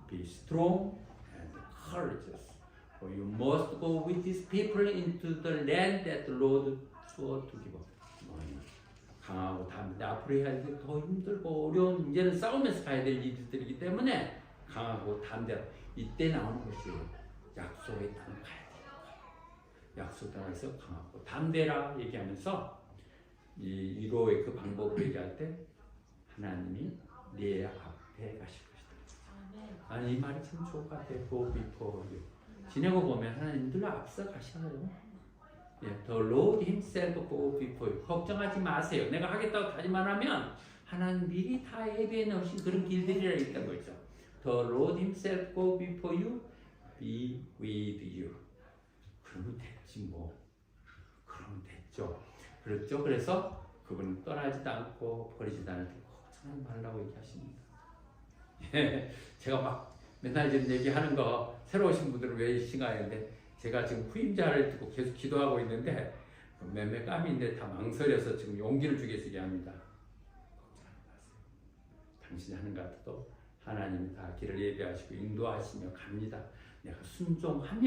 Be strong and courageous, for you must go with these people into the land that the Lord swore to give. 강하고 담대 앞으로 해야 할 게 더 힘들고 어려운 이제는 싸우면서 가야 될 일들이기 때문에 강하고 담대. 이때 나오는 것이 약속의 땅을 가야 돼요. 약속 땅에서 강하고 담대라 얘기하면서 이 위로의 그 방법을 얘기할 때 하나님이 내 앞에 가실 것이다. 아니 이 말이 참 좋을 것 같아요. Go before you. 지내고 보면 하나님 늘 앞서 가셔요. 예, The Lord Himself go before you. 걱정하지 마세요. 내가 하겠다고 다짐만 하면 하나님 미리 다 예비해 놓으신 그런 길들이라 있다는 거죠. The Lord Himself go before you, be with you. 그러면 됐지 뭐. 그러면 됐죠. 그렇죠. 그래서 그분은 떠나지도 않고 버리지도 않을 테고 걱정하지 말라고 얘기하십니다. 예, 제가 막 맨날 지금 얘기하는 거 새로 오신 분들은 왜 신가했는데 제가 지금 후임자를 두고 계속 기도하고 있는데 몇몇 감이 있는데 다 망설여서 지금 용기를 주기 위해서 얘기합니다. 걱정하지 마세요. 당신이 하는 것 같아도 하나님이 다 길을 예비하시고 인도하시며 갑니다. 내가 순종할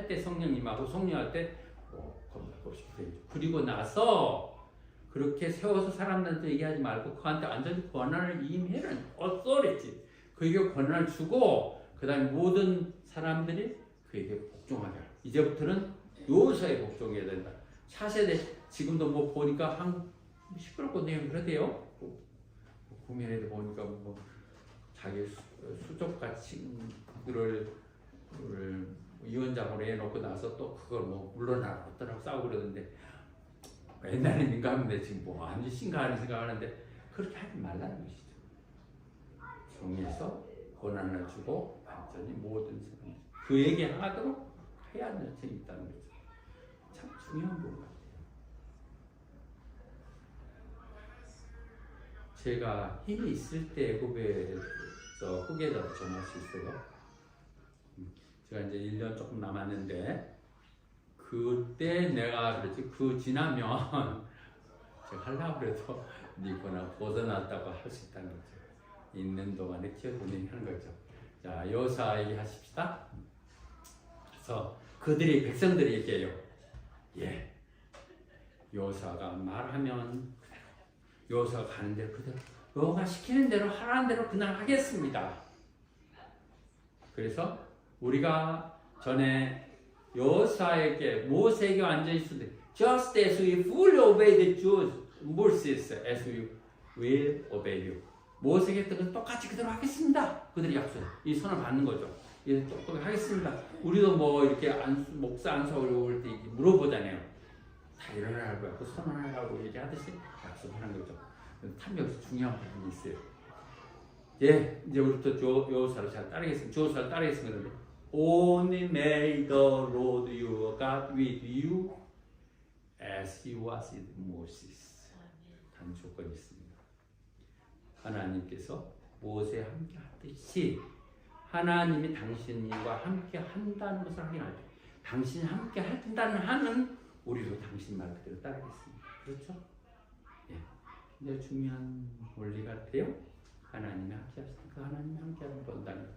때 성령님하고 성령할 때 겁날 것이 되죠. 그리고 나서 그렇게 세워서 사람들한테 얘기하지 말고 그한테 완전히 권한을 임해는 authority. 그에게 권한을 주고 그 다음에 모든 사람들이 그에게 복종하게 하라. 이제부터는 여호수아에 복종해야 된다. 차세대 지금도 뭐 보니까 한 시끄럽고 내용 그러대요. 국민회도 보니까 뭐 자기 수족같이들을 위원장으로 해놓고 나서 또 그걸 뭐 물러나라 어떠라고 싸우고 그러던데 옛날에 민감한데 지금 뭐 완전 심각한 생각하는데 그렇게 하지 말라는 것이죠. 정리해서 권한을 주고 완전히 모든 사람 그에게 하도록 해야 하는 여정이 있다는 거죠. 참 중요한 부분 같아요. 제가 힘이 있을 때 후계자로 전할 수 있어요. 제가 이제 1년 조금 남았는데 그때 내가 그랬지 그 지나면 제가 하려고 그래도 니거나 벗어났다고 할 수 있다는 거죠. 있는 동안에 키워드는 하는 거죠. 자, 여호수아 얘기하십시다. 그래서 그들이 백성들이 얘기해요. 예, 여호수아가 말하면 여호수아가 가는 대로 그대로 여호가 시키는 대로 하라는 대로 그날 하겠습니다. 그래서 우리가 전에 여호수아에게 모세에게 완전히 있는데 just as we fully obey the Jews, Moses as we will obey you. 모세에게 했던 건 똑같이 그대로 하겠습니다. 그들이 약속, 이 선을 받는 거죠. 이 똑똑히 하겠습니다. 우리도 뭐 이렇게 목사 안수하고 올 때 물어보잖아요. 다 일어나라고 하고 선언하라고 얘기하듯이 약속하는 거죠. 참 여기서 중요한 부분이 있어요. 예, 이제 우리부터 여호수아를 잘 따르겠습니다. 여호수아를 따르겠습니다. Only may the Lord your God with you as he was with Moses. 단 조건이 있습니다. 하나님께서 모세와 함께 하듯이 하나님이 당신과 함께 한다는 것을 확인할 때 당신이 함께 한다는 한은 우리도 당신 말 그대로 따르겠습니다. 그렇죠? 예. 굉장히 중요한 원리 같아요. 하나님이 함께하시니까 하나님이 함께하는 본다는.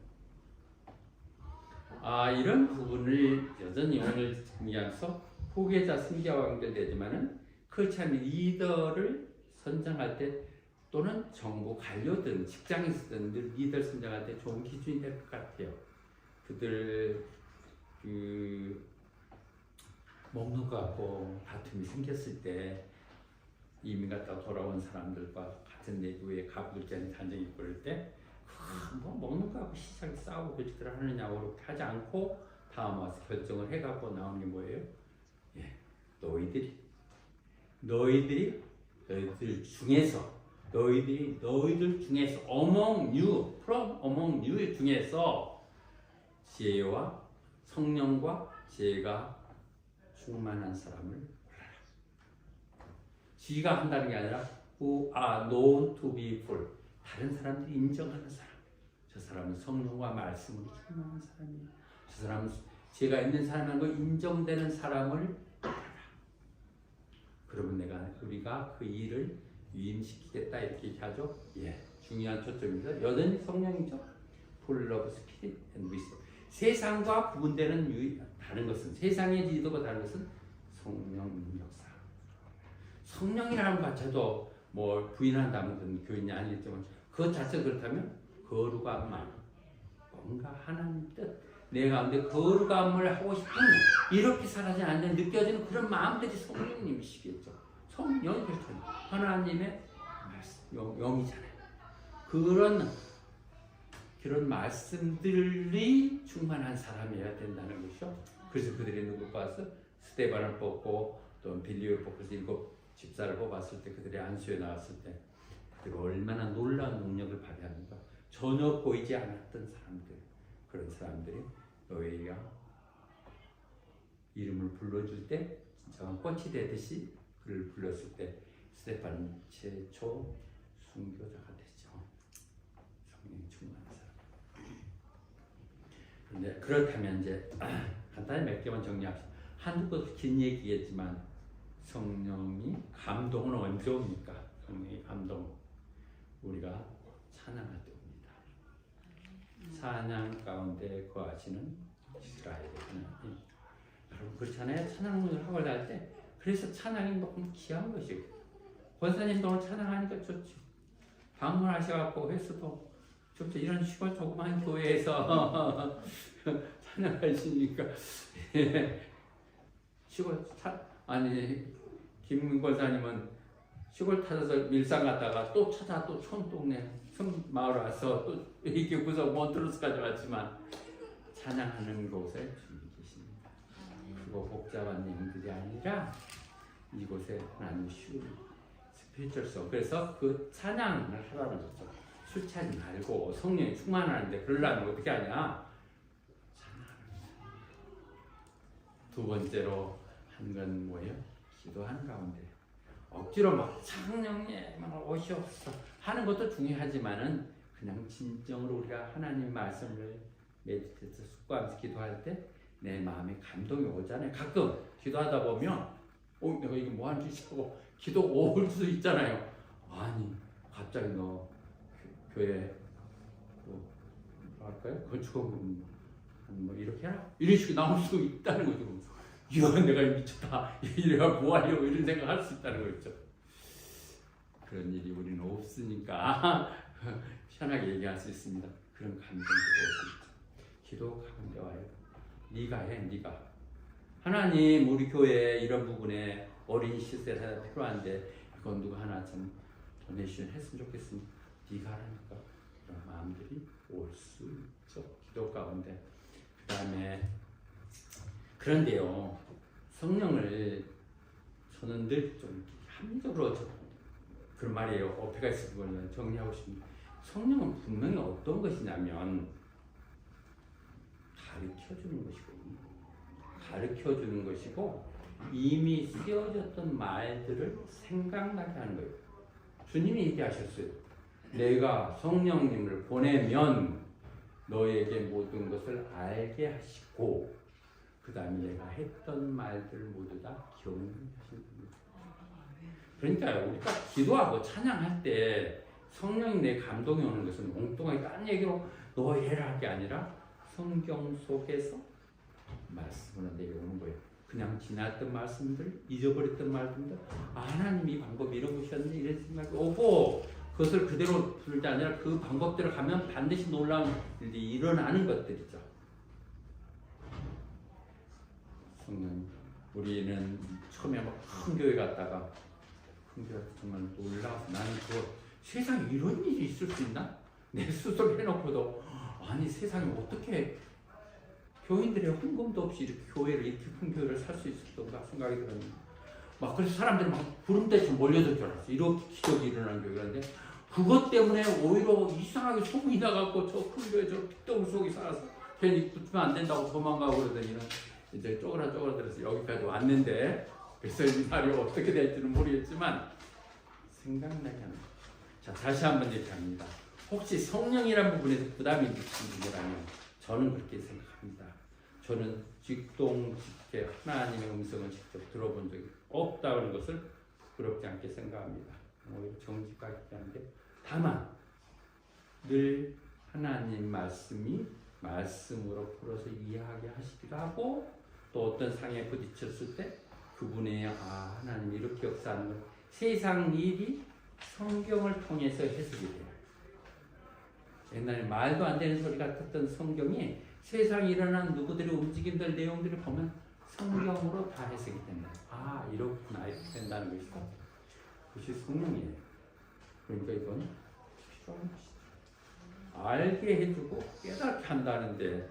이런 부분을 여전히 오늘 정리하면서 후계자, 승자와 연결되지만은 그렇지 않은 리더를 선정할 때 또는 정부 관료든 직장에서든 늘 리더를 선정할 때 좋은 기준이 될 것 같아요. 그들 먹는 거 갖고 다툼이 생겼을 때 이민 갔다 돌아온 사람들과 같은 내부에 가부장이 단정이 있고 그럴 때 뭐 먹는 거 갖고 시작에 싸우고 그렇게들 하느냐고 그렇게 하지 않고 다음 와서 결정을 해갖고 나오는 게 뭐예요? 너희들 중에서 among you 중에서 지혜와 성령과 지혜가 충만한 사람을 골라라. 지가 한다는 게 아니라 who are known to be full. 다른 사람들이 인정하는 사람. 저 사람은 성령과 말씀으로 충만한 사람이에요. 저 사람은 지혜가 있는 사람이라는 걸 인정되는 사람을 골라라. 그러면 우리가 그 일을 위임시키겠다 이렇게 얘기하죠. 중요한 초점입니다. 여전히 성령이죠. full of spirit and wisdom. 세상과 구분되는 다른 것은 세상의 리더가 다른 것은 성령 역사. 성령이라는 것 자체도 뭐 부인한다면 교인이 아니겠지만 그것 자체가 그렇다면 거룩한 말, 뭔가 하나님 뜻, 내 가운데 거룩함을 하고 싶은 이렇게 살아지 않는 느껴지는 그런 마음들이 성령님이시겠죠. 성령이 그렇잖아요. 하나님의 말씀, 영이잖아요. 그런 말씀들이 충만한 사람이어야 된다는 것이죠. 그래서 그들이 누굴 뽑아서 스데반을 뽑고 또 빌리를 뽑고 일곱 집사를 뽑았을 때 그들이 안수에 나왔을 때 그들이 얼마나 놀라운 능력을 발휘하는가. 전혀 보이지 않았던 사람들, 그런 사람들이 너희가 이름을 불러줄 때 진정한 꽃이 되듯이 그를 불렀을 때 스데반은 최초 순교자가 되죠. 성령이 충만한 사람. 그런데 그렇다면 이제 간단히 몇 개만 정리합시다. 한두 번 긴 얘기겠지만 성령이 감동은 언제 옵니까? 성령이 감동 우리가 찬양할 때 옵니다. 찬양 가운데 거하시는 이스라엘의 하나님. 여러분 그렇잖아요. 찬양을 하고 날 때 그래서 찬양이 너무 귀한 것이고 권사님도 오늘 찬양하니까 좋죠. 방문하셔갖고 회수도 좋죠. 이런 시골 조그만 교회에서 찬양하시니까 시골 김 권사님은 시골 찾아서 밀상 갔다가 또 찾아 또 촌동네 마을 와서 또 이렇게 구석 몬트루스까지 왔지만 찬양하는 곳에 주님 계십니다. 그거 복잡한 내용들이 아니라 이곳에 하나님 쉬운 스피리추얼성. 그래서 그 찬양을 하라는 거죠. 술 취하지 말고 성령이 충만하는데 그러려면 어떻게 하냐? 찬양하는 거죠. 두 번째로 한 건 뭐예요? 기도하는 가운데 억지로 막 성령님 오시옵소서 하는 것도 중요하지만은 그냥 진정으로 우리가 하나님 말씀을 메디테이트 숙고하면서 기도할 때 내 마음에 감동이 오잖아요. 가끔 기도하다 보면 내가 이게 뭐 하는지 싶고 기도 올 수 있잖아요. 아니 갑자기 너 교회 뭐 할까요? 건축원 뭐 이렇게 해라 이런 식으로 나올 수 있다는 거죠. 이건 내가 미쳤다. 내가 뭐 하려고 이런 생각할 수 있다는 거죠. 그런 일이 우리는 없으니까 편하게 얘기할 수 있습니다. 그런 감정도 올 수 있죠. 기도 가운데 와요. 네가 해, 네가. 하나님, 우리 교회에 이런 부분에 어린 시설이 필요한데 이건 누가 하나 좀 도네이션 했으면 좋겠습니다. 네가 하라니까 그런 마음들이 올 수 있죠. 기도 가운데. 그 다음에 그런데요, 성령을 저는 늘 좀 합리적으로 그런 말이에요. 어폐가 있을 거는 정리하고 싶습니다. 성령은 분명히 어떤 것이냐면 가르쳐주는 것이고 이미 쓰여졌던 말들을 생각나게 하는 거예요. 주님이 얘기하셨어요. 내가 성령님을 보내면 너에게 모든 것을 알게 하시고 그 다음에 내가 했던 말들 모두 다 기억나게 하실 겁니다. 그러니까 우리가 기도하고 찬양할 때 성령이 내 감동이 오는 것은 엉뚱하게 딴 얘기로 너 해라 할 게 아니라 성경 속에서 말씀으로 내려오는 거예요. 그냥 지났던 말씀들, 잊어버렸던 말씀들, 하나님이 이 방법이 이런 것이었네 이런 생각이 오고 그것을 그대로 부를 게 아니라 그 방법대로 가면 반드시 놀라운 일이 일어나는 것들이죠. 성령, 우리는 처음에 막 큰 교회 갔다가 큰 교회 정말 놀라서 나는 그거 세상에 이런 일이 있을 수 있나? 내 스스로 해놓고도 아니 세상에 어떻게 교인들의 헌금도 없이 이렇게 교회를 이렇게 큰 교회를 살 수 있었던가 생각이 들었는데 막 그래서 사람들이 막 구름대처 몰려들 줄 알았어. 이렇게 기적이 일어난 교회인데 그것 때문에 오히려 이상하게 소문이 나갖고 저 큰 교회 저 pit덩 속에 살아서 괜히 붙으면 안 된다고 도망가고 그러더니는 이제 쪼그라들어서 여기까지 왔는데 그래서 이 말이 어떻게 될지는 모르겠지만 생각나게 하는 거예요. 자, 다시 한번 얘기합니다. 혹시 성령이란 부분에서 부담이 느끼는 분이라면 저는 그렇게 생각합니다. 저는 직동직해 하나님의 음성을 직접 들어본 적이 없다는 것을 부끄럽지 않게 생각합니다. 오히려 정직하게 하는데 다만 늘 하나님 말씀이 말씀으로 풀어서 이해하게 하시기도 하고 또 어떤 상에 부딪혔을 때 그분의 하나님이 이렇게 역사하는 건 세상 일이 성경을 통해서 해석이 돼요. 옛날에 말도 안 되는 소리 같았던 성경이 세상에 일어나는 누구들의 움직임들 내용들을 보면 성경으로 다 해석이 된다. 이렇구나 이렇게 된다는 것이죠. 그것이 성령이에요. 그러니까 이건 필요한 것이죠. 알게 해주고 깨닫게 한다는데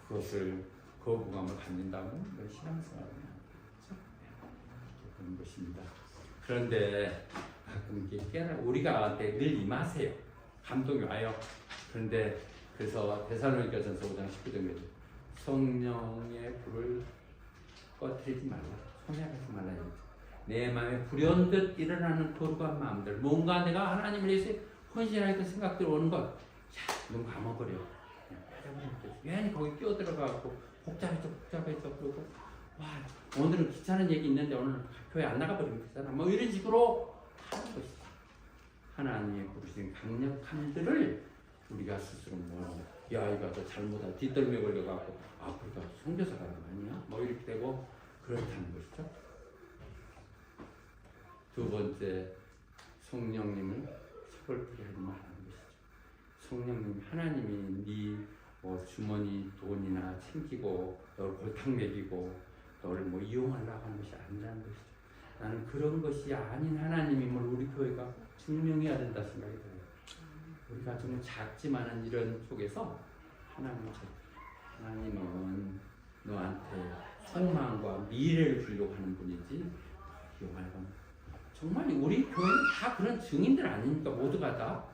그것을 거부감을 갖는다면 그건 신앙생활은 아니죠. 그런 것입니다. 그런데 가끔 이렇게 우리가 늘 임하세요. 감동이 와요. 그런데 그래서 데살로니가전서 5장 19절에 성령의 불을 꺼뜨리지 말라. 소멸하지 말라. 내 마음에 불현듯 일어나는 거룩한 마음들, 뭔가 내가 하나님을 위해서 헌신하겠다는 생각들이 오는 것, 눈 감아버려. 괜히 거기 끼어들어가고 복잡해져 그러고 오늘은 귀찮은 얘기 있는데 오늘 교회 안 나가버리면 되잖아. 뭐 이런 식으로 하는 것이다. 하나님의 부르신 강력함들을 우리가 스스로 이거 더 잘못하다 뒷덜미 걸려갖고 그러니까 선교사가 아니야? 뭐 이렇게 되고 그렇다는 것이죠. 두 번째, 성령님을 서글프게 하지 말라는 것이죠. 성령님, 하나님이 네 주머니 돈이나 챙기고 널 골탕 먹이고 널 이용하려고 하는 것이 아니라는 것이죠. 나는 그런 것이 아닌 하나님임을 우리 교회가 증명해야 된다 생각이 들어요. 우리가 좀 작지만은 이런 속에서 하나님은 너한테 소망과 미래를 주려고 하는 분이지 정말 우리 교회는 다 그런 증인들 아닙니까? 모두가 다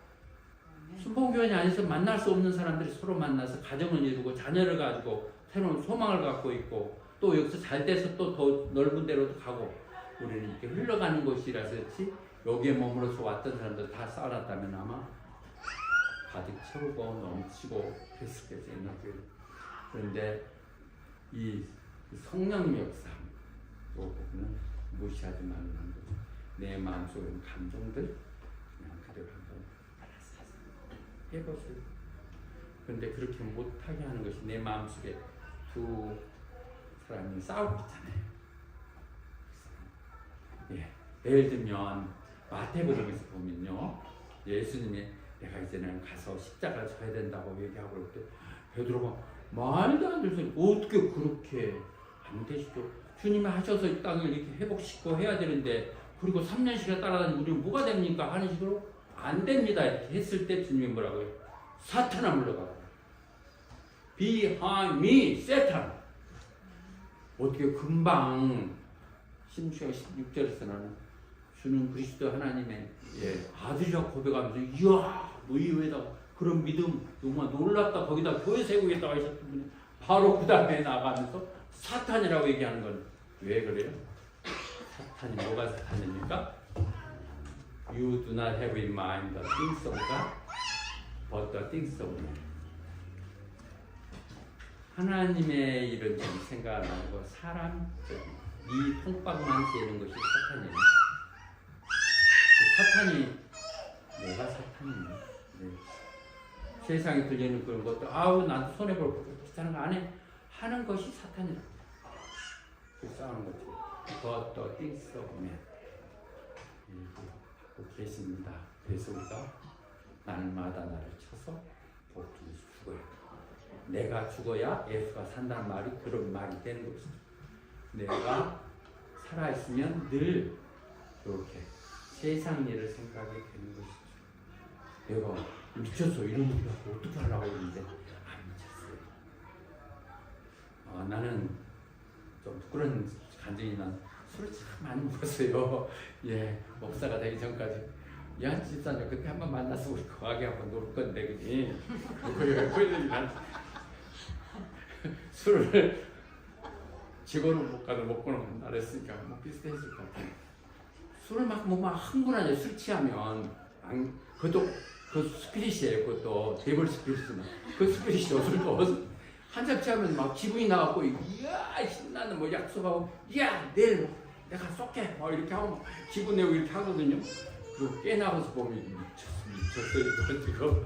순복음교회 안에서 만날 수 없는 사람들이 서로 만나서 가정을 이루고 자녀를 가지고 새로운 소망을 갖고 있고 또 여기서 잘 돼서 또 더 넓은 데로도 가고 우리는 이렇게 흘러가는 것이라서 그렇지 여기에 머물러서 왔던 사람들 다 쌓아놨다면 아마 가득 채우고 넘치고 그랬을 거예요. 그런데 이 성령님의 역사 이 부분은 무시하지 말라는 거죠. 내 마음속에 있는 감정들 그냥 그대로 한번 해보세요. 그런데 그렇게 못하게 하는 것이 내 마음속에 두 사람이 싸우고 있잖아요. 예를 들면 마태복음에서 보면요, 예수님이 내가 이제는 가서 십자가 져야 된다고 얘기하고 그럴 때 베드로가 말도 안 되는 소리 어떻게 그렇게 안 되시죠? 주님이 하셔서 이 땅을 이렇게 회복시키고 해야 되는데 그리고 3년씩이나 따라다니면 우리는 뭐가 됩니까? 하는 식으로 안 됩니다. 이렇게 했을 때 주님이 뭐라고 해요? 사탄아 물러가라. Behind me, Satan. 어떻게 금방 16절에서는 주는 그리스도 하나님의 아들이라고 고백하면서 이야 너 이외에다 그런 믿음 정말 놀랍다 거기다 교회 세우겠다고 하셨던 분이 바로 그 다음에 나가면서 사탄이라고 얘기하는 건 왜 그래요? 사탄이 뭐가 사탄입니까? You do not have in mind the things of God, but the things of man. 하나님의 일은 좀 생각 안 하고 사람 네 통박만 되는 것이 사탄이에요. 사탄이 내가 사탄이네. 네. 세상에 들리는 그런 것도 아우 나도 손해볼 거 비슷한 거 안 해 하는 것이 사탄이라. 그 싸우는 거지. 더 띵스 오면 계십니다. 그래서 우리가 날마다 나를 쳐서 복주를 죽어야 돼. 내가 죽어야 예수가 산다는 말이 그런 말이 되는 것이죠. 내가 살아있으면 늘 이렇게 세상 일을 생각하게 되는 것이죠. 내가 미쳤어 이런 일을 하고 어떻게 하려고 했는데 안 미쳤어요. 나는 좀 그런 간증이 난 술을 참 많이 먹었어요. 예, 목사가 되기 전까지. 야, 집사님 그때 한번 만나서 우리 거하게 한번 놀 건데 그니 그러더니 난 술을 직원은 못 가도 먹고는 나랬으니까 뭐 비슷했을 것 같아요. 술을 막 흥분하죠. 술 취하면 그것도 그 스피릿이에요. 그것도 데블 스피릿이지만 그 스피릿이 술도 한잔 취하면 막 기분이 나갖고 이야 신나는 뭐 약속하고 야 내일 내가 쏠게 뭐 이렇게 하고 기분 내고 이렇게 하거든요. 그리고 깨나가서 보면 미쳤어 이거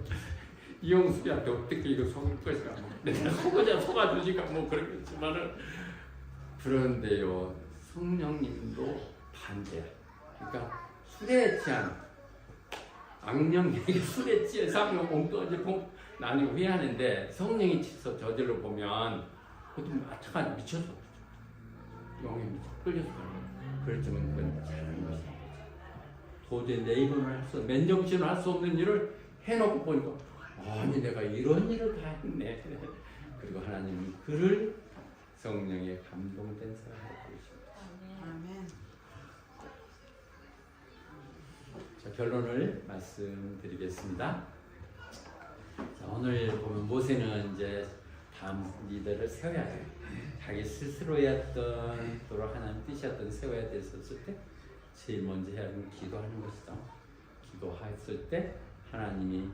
이용수한테 어떻게 이거 속을 것인가 내가 속아주니까 뭐 그러겠지만은 그런데요 성령님도 반대야. 그러니까 술에 취한 악령에게 술에 취해서 하면 엉뚱하지 나는 후회하는데 성령이 치서 저절로 보면 그것도 마찬가지 미쳐서 영에 미쳐 끌려서 그렇지만 그건 잘하는 것이다. 도저히 내 입으로는 맨정신으로 할 수 없는 일을 해놓고 보니까 아니 내가 이런 일을 다 했네. 그리고 하나님은 그를 성령에 감동된 사람으로 보이십니다.
아멘.
자, 결론을 말씀드리겠습니다. 자, 오늘 보면 모세는 이제 다음 리더를 세워야 돼요. 자기 스스로였던 또 하나님 뜻이었던 세워야 됐었을 때 제일 먼저 해야 하는 기도하는 것이다. 기도했을 때 하나님이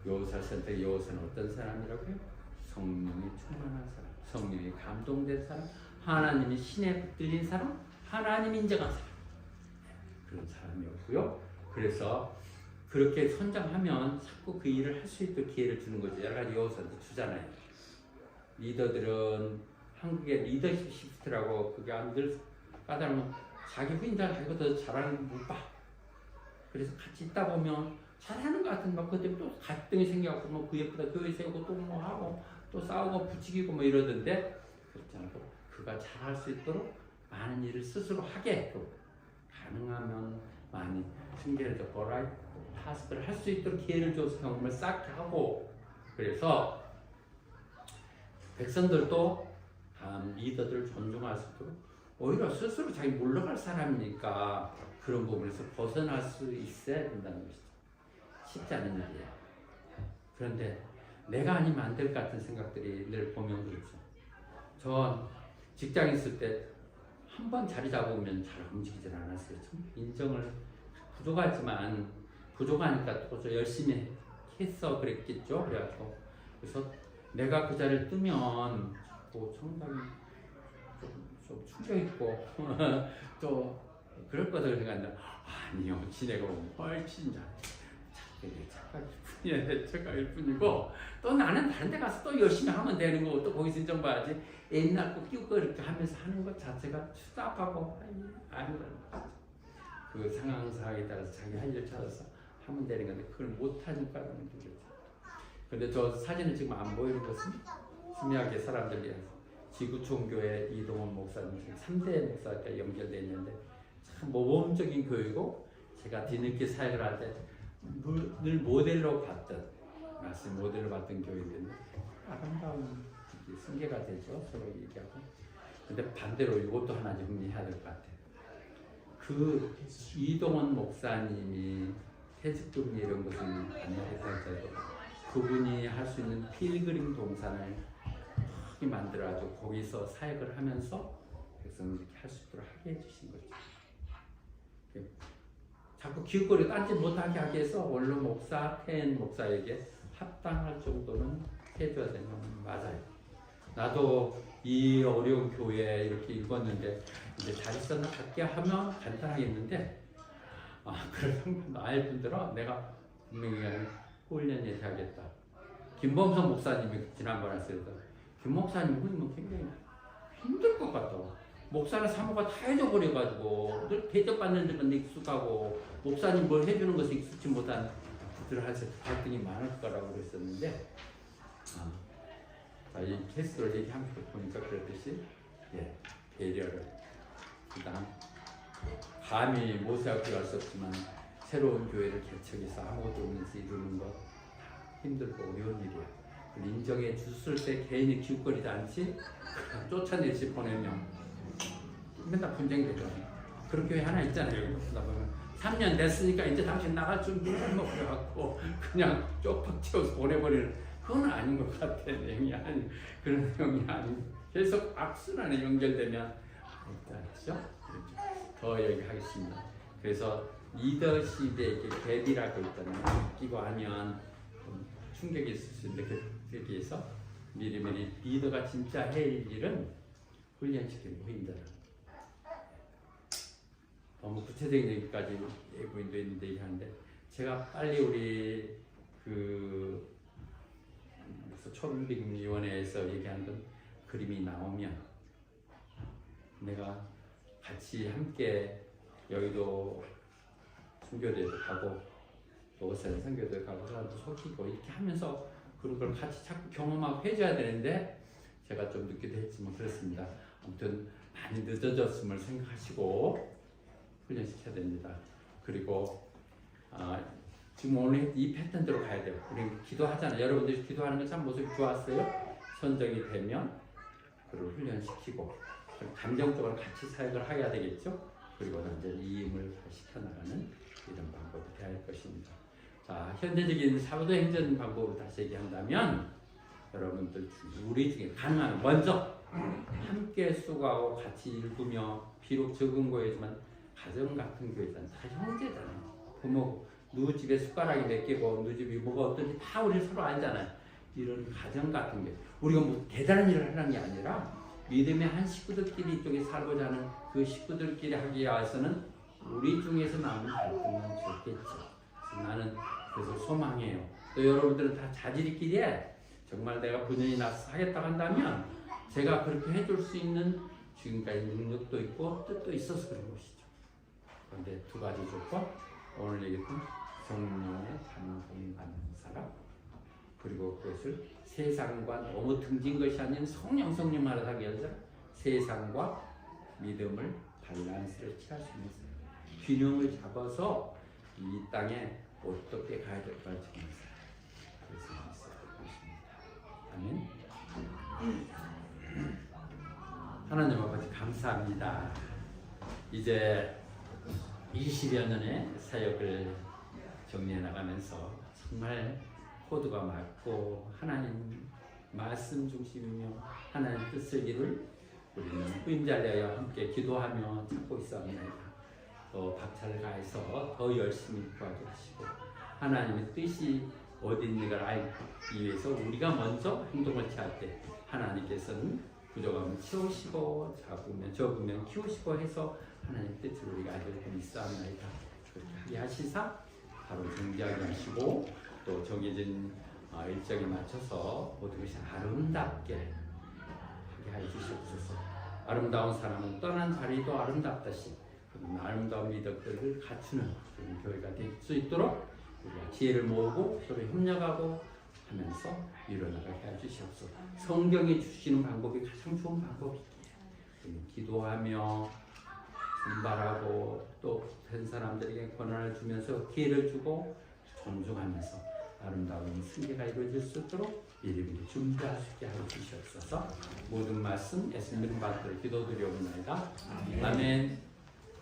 여호사 선택 여호사는 어떤 사람이라고요? 성령이 충만한 사람, 성령이 감동된 사람, 하나님이 신에 붙들린 사람, 하나님이 인정한 사람 그런 사람이었고요. 그래서 그렇게 선정하면 자꾸 그 일을 할 수 있도록 기회를 주는 거죠. 여러 가지 여호사도 주잖아요. 리더들은 한국의 리더십 시프트라고 그게 안 늘 까다로우면 자기 후임자가 자기보다 잘하는 거 못 봐. 그래서 같이 있다 보면 잘하는 것 같은 막 그때 또 갈등이 생겨갖고 뭐 그 옆에다 교회 세우고 또 뭐 하고 또 싸우고 부추기고 뭐 이러던데 그렇지 않고 그가 잘할 수 있도록 많은 일을 스스로 하게 또 가능하면 많이 승계를 줬거라 타스크를 할 수 있도록 기회를 줘서 경험을 쌓게 하고 그래서 백성들도 다음 리더들을 존중할 수 있도록 오히려 스스로 자기 물러갈 사람이니까 그런 부분에서 벗어날 수 있어야 된다는 것이죠. 쉽지 않은 일이에요. 그런데 내가 아니면 안 될 것 같은 생각들이 늘 보면 그렇죠. 저 직장 있을 때 한 번 자리 잡으면 잘 움직이질 않았어요. 참 인정을 부족하니까 또 열심히 했어 그랬겠죠. 그래가지고 그래서 내가 그 자리를 뜨면 또 상당히 좀 충격 있고 또 그럴 거다 생각한다. 아니요, 지네가 훨씬 착각일 뿐이고 또 나는 다른 데 가서 또 열심히 하면 되는 거고 또 거기서 인정받아야지 옛날 거 끼우고 이렇게 하면서 하는 것 자체가 추잡하고 아니라는 거죠. 그 상황에 따라서 자기 할 일 찾아서 하면 되는 건데 그걸 못하니까 문제죠. 근데 저 사진은 지금 안 보이는 것은 심야하게 사람들이 지구촌교회 이동원 목사님 3대 목사가 연결되어 있는데 참 모범적인 교회고 제가 뒤늦게 사역을 할 때 늘 모델로 봤던 말씀 모델로 봤던 교회인데 아름다운 승계가 되죠. 서로 얘기하고. 근데 반대로 이것도 하나 정리해야 될 것 같아요. 그 이동원 목사님이 퇴직금리 이런 것은 아니었을지라도 그분이 할 수 있는 필그림 동산을 크게 만들어가지고 거기서 사역을 하면서 백성을 이렇게 할 수 있도록 하게 해주신 거죠. 자꾸 기웃거리 딴짓 못하게 하기 위해서 원로 목사, 태엔 목사에게 합당할 정도는 해줘야 되는 건 맞아요. 나도 이 어려운 교회에 이렇게 읽었는데 이제 잘 있었나 같게 하면 간단하겠는데 그래서 아예 분들은 내가 분명히 훈련이 돼야겠다. 김범성 목사님이 지난번에 했어요. 김 목사님 훈련은 굉장히 힘들 것 같다고. 목사는 사모가 다 해줘버려가지고 늘 대접받는 데만 익숙하고 목사님 뭘 해주는 것에 익숙치 못한 그들한테 갈등이 많을 거라고 그랬었는데 자, 이 캐스를 얘기하면서 보니까 그랬듯이 배려를 그다음 감히 모세하고 할 수 없지만 새로운 교회를 개척해서 아무것도 없는지 이루는 거 힘들고 어려운 일이야. 인정해 줬을 때 개인이 기웃거리지 않지 쫓아내지 보내면 맨날 분쟁이 되죠. 그런 교회 하나 있잖아요. 그러다 보면 3년 됐으니까 이제 당신 나갈 준비를 해먹어갖고 그냥 쪽박 채워서 보내버리는 그건 아닌 것 같아. 내용이 아닌 그런 내용이 아닌 계속 악순환에 연결되면 그렇죠? 더 얘기하겠습니다. 그래서 리더십에 이렇게 갭이라고 있잖아요. 끼고 하면 충격이 있을 수 있는데 그렇게 해서 미리미리 리더가 진짜 해야 할 일은 훈련시키는 후임자를 너무 구체적인 얘기까지 예고인도 있는데 얘기하는데 제가 빨리 우리 초등비금위원회에서 얘기하는 건 그림이 나오면 내가 같이 함께 여의도 선교대도 가고 또 어선 선교대 가고 사람도 속이고 이렇게 하면서 그런 걸 같이 자꾸 경험하고 해줘야 되는데 제가 좀 늦기도 했지만 그렇습니다. 아무튼 많이 늦어졌음을 생각하시고 훈련시켜야 됩니다. 그리고 지금 오늘 이 패턴대로 가야 돼요. 우리 기도하잖아요. 여러분들이 기도하는 건 참 모습이 좋았어요. 선정이 되면 그걸 훈련시키고 감정적으로 같이 사역을 해야 되겠죠. 그리고 이제 이임을 시켜나가는 이런 방법이 되어야 할 것입니다. 자, 현대적인 사도행전 방법을 다시 얘기한다면 여러분들 우리 중에 가능한 먼저 함께 수고하고 같이 읽으며 비록 적은 거이지만 가정 같은 교회잖아요. 다 형제잖아요. 부모 누구 집에 숟가락이 몇 개고 누구 집이 뭐가 어떤지 다 우리 서로 알잖아요. 이런 가정 같은 게 우리가 뭐 대단한 일을 하는 게 아니라 믿음의 한 식구들끼리 이쪽에 살고자 하는 그 식구들끼리 하기 위해서는 우리 중에서 나오는 갈등은 좋겠죠. 나는 그래서 소망해요. 또 여러분들은 다 자질이끼리에 정말 내가 분연히 나서 하겠다고 한다면 제가 그렇게 해줄 수 있는 지금까지 능력도 있고 뜻도 있어서 그런 것이죠. 그런데 두 가지 조건, 오늘 얘기했던 성령의 감동받는 사람, 그리고 그것을 세상과 너무 등진 것이 아닌 성령만 하기 위해서 세상과 믿음을 밸런스를 취할 수 있는 사람, 균형을 잡아서 이 땅에 어떻게 가야 될까 정해서 그래서 있습니다. 아멘. 하나님 아버지 감사합니다. 이제 20여 년의 사역을 정리해 나가면서 정말 코드가 맞고 하나님 말씀 중심이며 하나님 뜻을 이룰 우리는 후임자를 위하여 함께 기도하며 찾고 있사옵나이다. 더 박차를 가해서 더 열심히 도와주시고 하나님의 뜻이 어디 있는가를 알기 위해서 우리가 먼저 행동을 취할 때 하나님께서는 부족함을 채우시고 적으면 키우시고 해서 하나님의 뜻을 우리가 알고 있사옵나이다. 그렇게 하게 하시사 바로 정지하게 하시고 또 정해진 일정에 맞춰서 모든 것이 아름답게 하게 하여 주시옵소서. 아름다운 사람은 떠난 자리도 아름답다시 그런 아름다운 미덕들을 갖추는 그런 교회가 될 수 있도록 우리가 지혜를 모으고 서로 협력하고 하면서 이뤄나가게 해 주시옵소서. 성경이 주시는 방법이 가장 좋은 방법이기에 기도하며 분발하고 또 된 사람들에게 권한을 주면서 기회를 주고 존중하면서 아름다운 승리가 이루어질 수 있도록 미리미리 준비할 수 있게 하여 주시옵소서. 모든 말씀 예수님 받들어 기도드리옵나이다. 아멘.